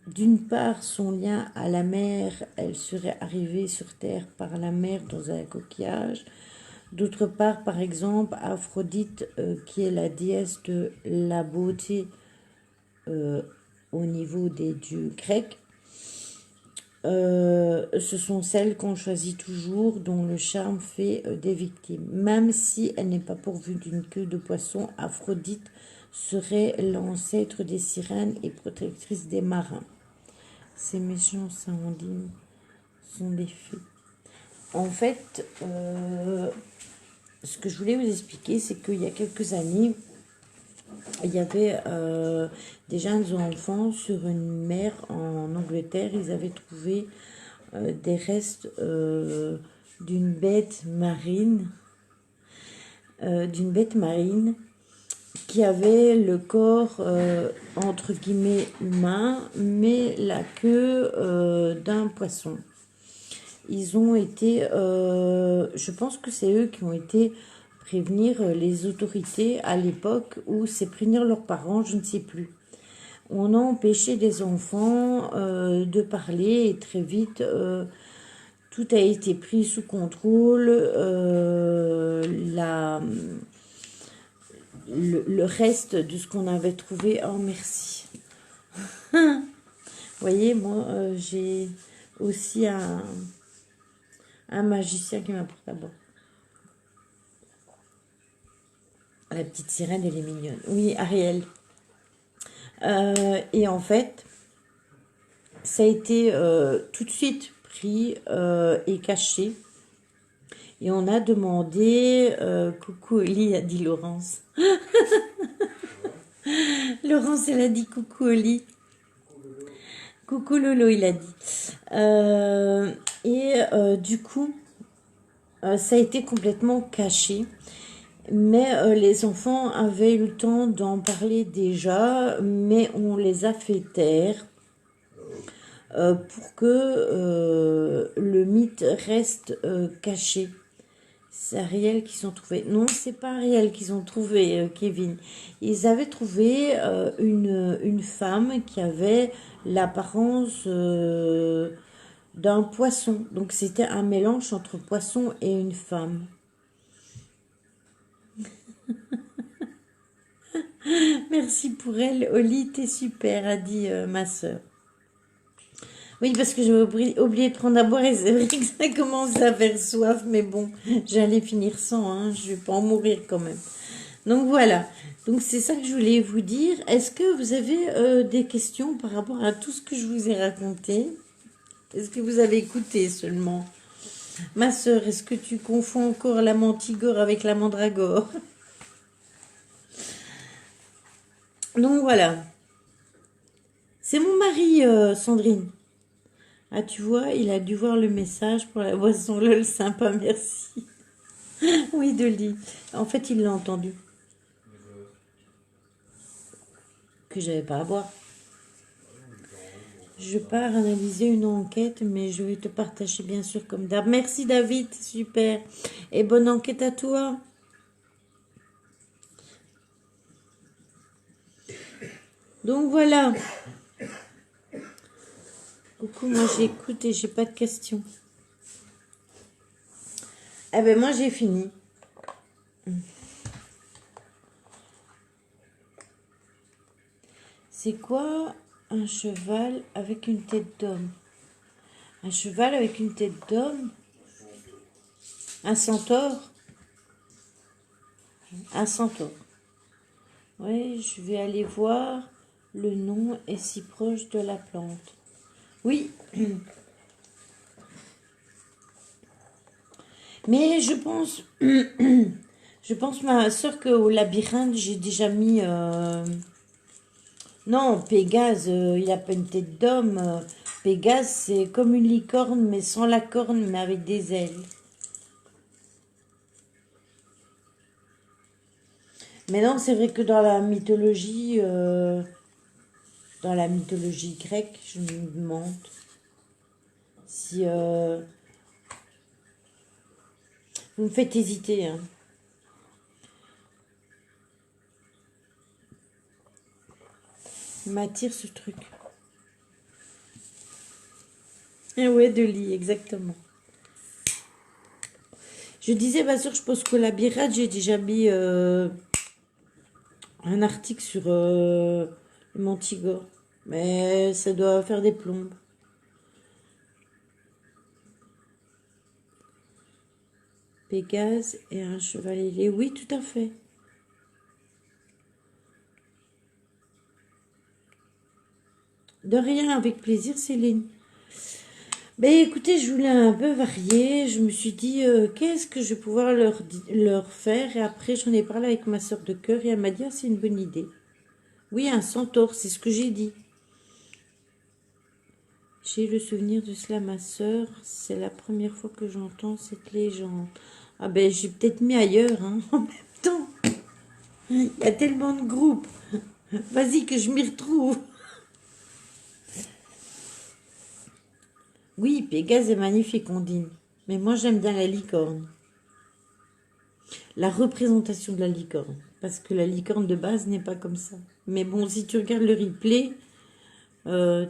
D'une part, son lien à la mer, elle serait arrivée sur Terre par la mer dans un coquillage. D'autre part, par exemple, Aphrodite, qui est la déesse de la beauté au niveau des dieux grecs, ce sont celles qu'on choisit toujours, dont le charme fait des victimes. Même si elle n'est pas pourvue d'une queue de poisson, Aphrodite serait l'ancêtre des sirènes et protectrice des marins. Ces méchants, ça on dit, sont des fées. En fait, ce que je voulais vous expliquer, c'est qu'il y a quelques années, il y avait des jeunes enfants sur une mer en Angleterre. Ils avaient trouvé des restes d'une bête marine, qui avait le corps entre guillemets humain, mais la queue d'un poisson. Ils ont été, je pense que c'est eux qui ont été prévenir les autorités à l'époque, ou c'est prévenir leurs parents, je ne sais plus. On a empêché des enfants de parler et très vite tout a été pris sous contrôle. Le reste de ce qu'on avait trouvé, oh merci. Vous voyez, moi j'ai aussi un magicien qui m'apporte à boire. La petite sirène, elle est mignonne. Oui, Ariel. Et en fait, ça a été tout de suite pris et caché. Et on a demandé... coucou Oli, a dit Laurence. Laurence, elle a dit coucou Oli. Coucou Lolo, il a dit. Du coup, ça a été complètement caché. Mais les enfants avaient eu le temps d'en parler déjà, mais on les a fait taire pour que le mythe reste caché. C'est Ariel qu'ils ont trouvé. Non, c'est pas Ariel qu'ils ont trouvé, Kevin. Ils avaient trouvé une femme qui avait l'apparence d'un poisson. Donc c'était un mélange entre poisson et une femme. Merci pour elle. Oli, t'es super, a dit ma soeur. Oui, parce que j'avais oublié de prendre à boire et c'est vrai que ça commence à faire soif, mais bon, j'allais finir sans, hein, je vais pas en mourir quand même. Donc voilà, donc c'est ça que je voulais vous dire. Est-ce que vous avez des questions par rapport à tout ce que je vous ai raconté? Est-ce que vous avez écouté seulement? Ma soeur, est-ce que tu confonds encore la mantigore avec la mandragore? Donc voilà. C'est mon mari, Sandrine. Ah, tu vois, il a dû voir le message pour la boisson lol sympa, merci. Oui, Dolly. En fait, il l'a entendu. Que j'avais pas à boire. Je pars analyser une enquête, mais je vais te partager bien sûr comme d'hab. Merci David, super. Et bonne enquête à toi. Donc voilà. Coucou, moi j'écoute et j'ai pas de questions. Eh ben moi j'ai fini. C'est quoi un cheval avec une tête d'homme? Un cheval avec une tête d'homme? Un centaure? Un centaure. Oui, je vais aller voir. Le nom est si proche de la plante. Oui. Mais je pense... Je pense, ma soeur, qu'au labyrinthe, j'ai déjà mis... Non, Pégase, il a pas une tête d'homme. Pégase, c'est comme une licorne, mais sans la corne, mais avec des ailes. Mais non, c'est vrai que dans la mythologie grecque, je me demande si... vous me faites hésiter, hein. Il m'attire ce truc. Et ouais, de lit, exactement. Je disais, bien sûr, je pense qu'au labyrinthe, j'ai déjà mis un article sur le Montigor. Mais ça doit faire des plombes. Pégase et un cheval ailé. Oui, tout à fait. De rien, avec plaisir, Céline. Ben écoutez, je voulais un peu varier. Je me suis dit, qu'est-ce que je vais pouvoir leur faire? Et après, j'en ai parlé avec ma soeur de cœur et elle m'a dit, ah, c'est une bonne idée. Oui, un centaure, c'est ce que j'ai dit. J'ai le souvenir de cela, ma soeur. C'est la première fois que j'entends cette légende. Ah ben, j'ai peut-être mis ailleurs, hein, en même temps. Il y a tellement de groupes. Vas-y que je m'y retrouve. Oui, Pégase est magnifique, Ondine. Mais moi, j'aime bien la licorne. La représentation de la licorne. Parce que la licorne de base n'est pas comme ça. Mais bon, si tu regardes le replay,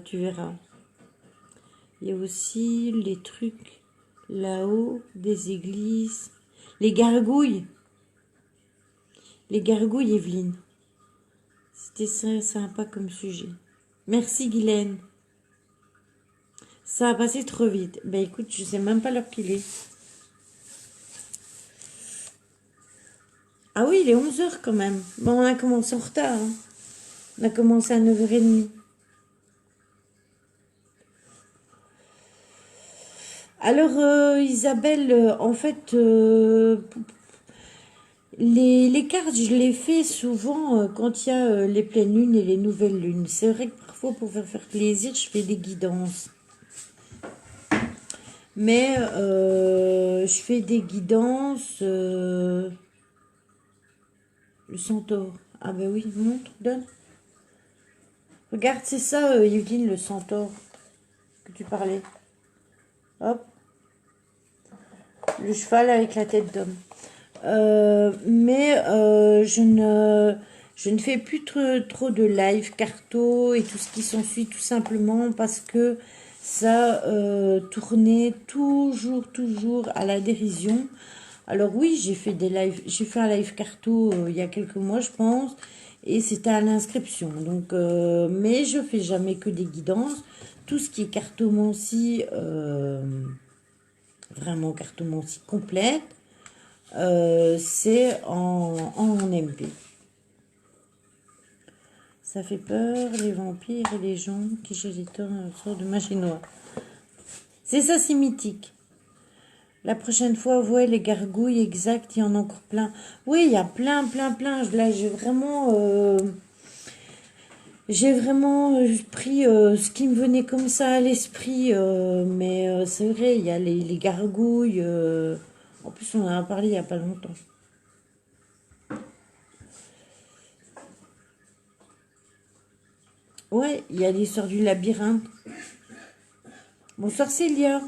tu verras. Il y a aussi les trucs là-haut, des églises. Les gargouilles. Les gargouilles, Evelyne. C'était sympa comme sujet. Merci, Guylaine. Ça a passé trop vite. Ben écoute, je sais même pas l'heure qu'il est. Ah oui, il est 11 h quand même. Bon, on a commencé en retard, hein. On a commencé à 9h30. Alors, Isabelle, en fait, les cartes, je les fais souvent quand il y a les pleines lunes et les nouvelles lunes. C'est vrai que parfois, pour faire plaisir, je fais des guidances. Mais je fais des guidances... le centaure. Ah ben oui, montre, donne. Regarde, c'est ça, Yveline, le centaure que tu parlais. Hop, le cheval avec la tête d'homme. Mais je ne fais plus trop de live carto et tout ce qui s'ensuit, tout simplement parce que ça tournait toujours à la dérision. Alors oui, j'ai fait des lives, j'ai fait un live carto il y a quelques mois, je pense, et c'était à l'inscription. Donc, mais je fais jamais que des guidances. Tout ce qui est cartomancie, vraiment cartomancie complète, c'est en MP. Ça fait peur, les vampires et les gens qui jettent une sorte de magie noire. C'est ça, c'est mythique. La prochaine fois, ouais, les gargouilles, exact, il y en a encore plein. Oui, il y a plein. Là, j'ai vraiment pris ce qui me venait comme ça à l'esprit. Mais c'est vrai, il y a les gargouilles. En plus, on en a parlé il n'y a pas longtemps. Ouais, il y a l'histoire du labyrinthe. Bonsoir Célia.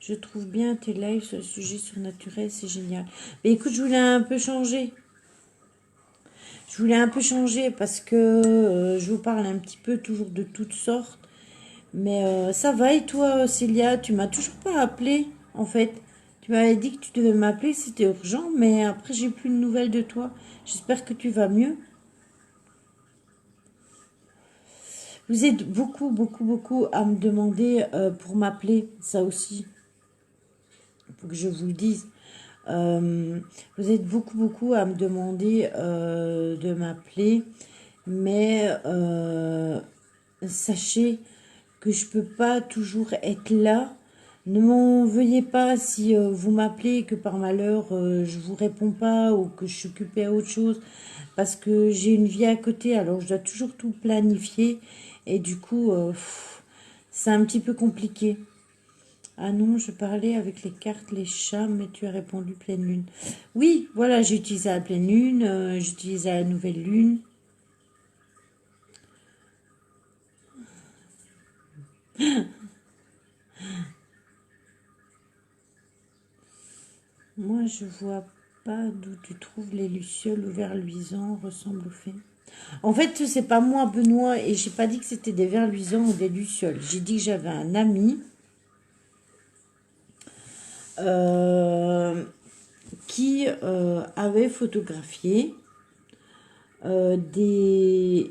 Je trouve bien tes lives sur le sujet surnaturel, c'est génial. Mais écoute, je voulais un peu changer. Parce que je vous parle un petit peu toujours de toutes sortes. Mais ça va et toi, Célia, tu m'as toujours pas appelé, en fait. Tu m'avais dit que tu devais m'appeler, c'était urgent, mais après j'ai plus de nouvelles de toi. J'espère que tu vas mieux. Vous êtes beaucoup à me demander pour m'appeler, ça aussi. faut que je vous le dise. Vous êtes beaucoup à me demander de m'appeler, mais sachez que je peux pas toujours être là. Ne m'en veuillez pas si vous m'appelez et que par malheur je vous réponds pas ou que je suis occupée à autre chose, parce que j'ai une vie à côté, alors je dois toujours tout planifier et du coup c'est un petit peu compliqué. Ah non, je parlais avec les cartes, les chats, mais tu as répondu pleine lune. Oui, voilà, j'ai utilisé la pleine lune, j'ai utilisé la nouvelle lune. Moi, je vois pas d'où tu trouves les lucioles ou vers luisants ressemblent aux fées. En fait, c'est pas moi, Benoît, et j'ai pas dit que c'était des vers luisants ou des lucioles. J'ai dit que j'avais un ami euh, qui avait photographié des...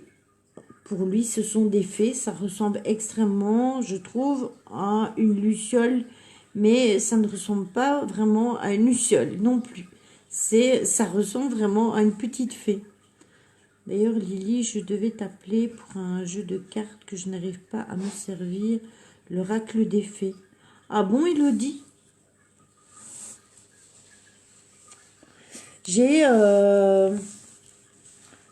Pour lui, ce sont des fées. Ça ressemble extrêmement, je trouve, à une luciole, mais ça ne ressemble pas vraiment à une luciole non plus. Ça ressemble vraiment à une petite fée. D'ailleurs, Lily, je devais t'appeler pour un jeu de cartes que je n'arrive pas à me servir, l'oracle des fées. Ah bon, Elodie? J'ai...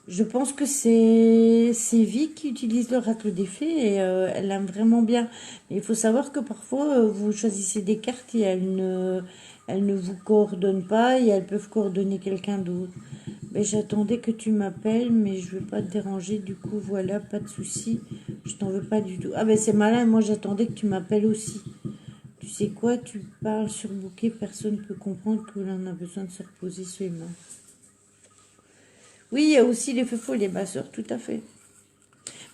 je pense que c'est Vic qui utilise l'oracle des fées et elle l'aime vraiment bien. Mais il faut savoir que parfois, vous choisissez des cartes et elles ne vous coordonnent pas et elles peuvent coordonner quelqu'un d'autre. Mais j'attendais que tu m'appelles, mais je ne veux pas te déranger. Du coup, voilà, pas de souci. Je t'en veux pas du tout. Ah ben c'est malin, moi j'attendais que tu m'appelles aussi. Tu sais quoi, tu parles sur bouquet, personne ne peut comprendre que l'on a besoin de se reposer sur les mains. Oui, il y a aussi les feux folles, les masseurs, tout à fait.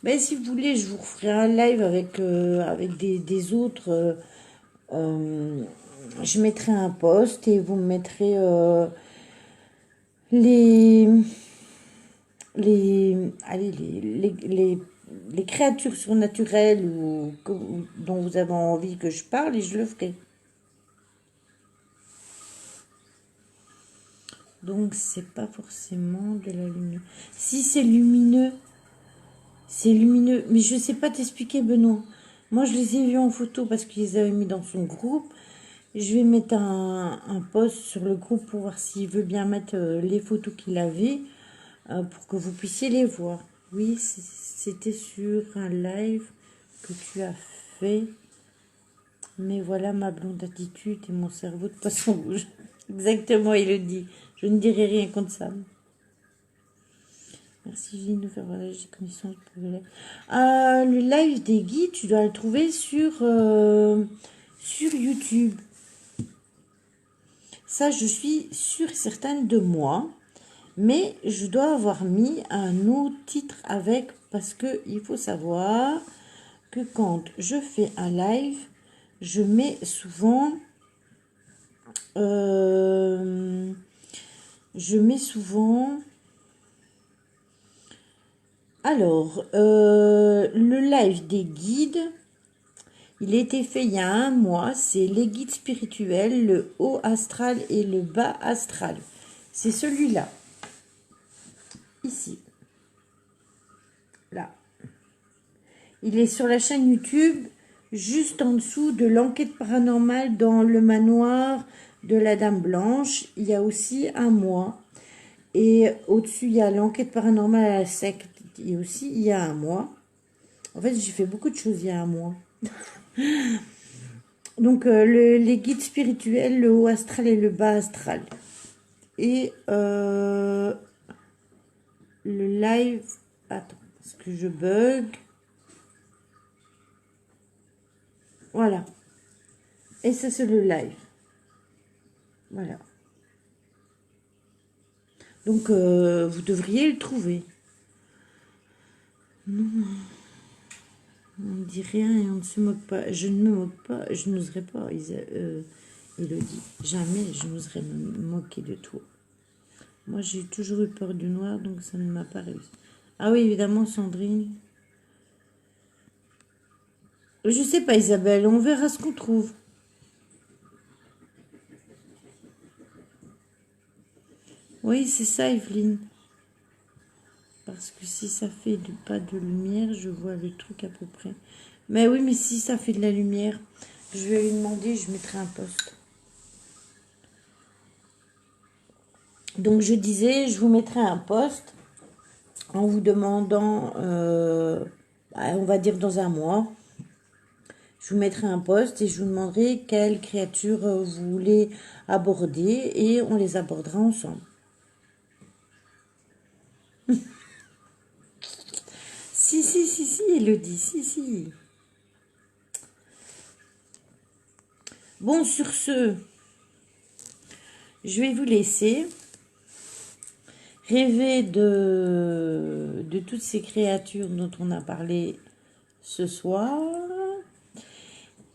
Mais si vous voulez, je vous referai un live avec des autres. Euh, je mettrai un post et vous me mettrez les, les créatures surnaturelles dont vous avez envie que je parle et je le ferai. Donc, c'est pas forcément de la lumière. Si c'est lumineux, c'est lumineux. Mais je sais pas t'expliquer, Benoît. Moi, je les ai vus en photo parce qu'ils les avaient mis dans son groupe. Je vais mettre un post sur le groupe pour voir s'il veut bien mettre les photos qu'il avait pour que vous puissiez les voir. Oui, c'était sur un live que tu as fait. Mais voilà ma blonde attitude et mon cerveau de poisson rouge. Exactement, il le dit. Je ne dirai rien contre ça. Merci Gilles de faire voilà, j'ai connaissance pour le live des guides, tu dois le trouver sur YouTube. Ça, je suis sûre et certaine de moi. Mais je dois avoir mis un autre titre avec parce que il faut savoir que quand je fais un live, je mets souvent je mets souvent alors le live des guides, il a été fait il y a un mois, c'est les guides spirituels, le haut astral et le bas astral. C'est celui-là. Ici. Là. Il est sur la chaîne YouTube, juste en dessous de l'enquête paranormale dans le manoir de la Dame Blanche. Il y a aussi un mois. Et au-dessus, il y a l'enquête paranormale à la secte. Et aussi, il y a un mois. En fait, j'ai fait beaucoup de choses il y a un mois. Donc, les guides spirituels, le haut astral et le bas astral. Et le live... Attends, parce que je bug. Voilà. Et ça, c'est le live. Voilà. Donc, vous devriez le trouver. Non, on ne dit rien et on ne se moque pas. Je ne me moque pas, je n'oserais pas, Elodie. Jamais je n'oserais me moquer de toi. Moi, j'ai toujours eu peur du noir, donc ça ne m'a pas réussi. Ah oui, évidemment, Sandrine. Je sais pas, Isabelle, on verra ce qu'on trouve. Oui, c'est ça, Evelyne. Parce que si ça fait pas de lumière, je vois le truc à peu près. Mais oui, mais si ça fait de la lumière, je vais lui demander, je mettrai un post. Donc je disais, je vous mettrai un post en vous demandant, on va dire dans un mois, je vous mettrai un post et je vous demanderai quelle créature vous voulez aborder et on les abordera ensemble. Si, Elodie, si. Bon, sur ce, je vais vous laisser rêver de toutes ces créatures dont on a parlé ce soir.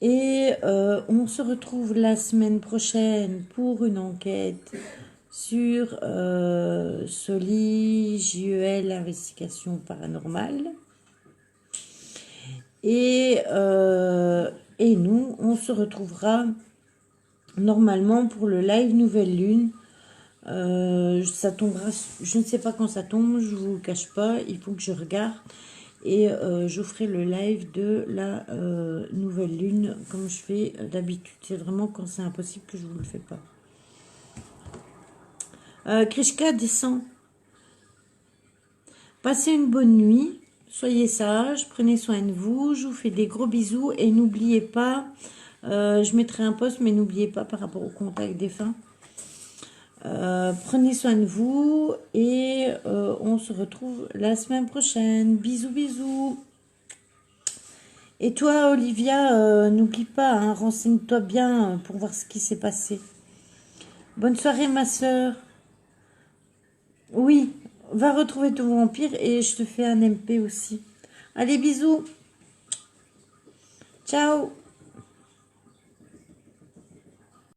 Et on se retrouve la semaine prochaine pour une enquête sur Soli, JEL, investigation paranormale. Et nous, on se retrouvera normalement pour le live Nouvelle Lune. Ça tombera, je ne sais pas quand ça tombe, je vous le cache pas, il faut que je regarde. Et je ferai le live de la Nouvelle Lune comme je fais d'habitude. C'est vraiment quand c'est impossible que je vous le fais pas. Krishka descend. Passez une bonne nuit. Soyez sages. Prenez soin de vous. Je vous fais des gros bisous. Et n'oubliez pas, je mettrai un post, mais n'oubliez pas par rapport au contact défunt. Prenez soin de vous. Et on se retrouve la semaine prochaine. Bisous, bisous. Et toi, Olivia, n'oublie pas, hein, renseigne-toi bien pour voir ce qui s'est passé. Bonne soirée, ma soeur. Oui, va retrouver ton vampire et je te fais un MP aussi. Allez, bisous. Ciao.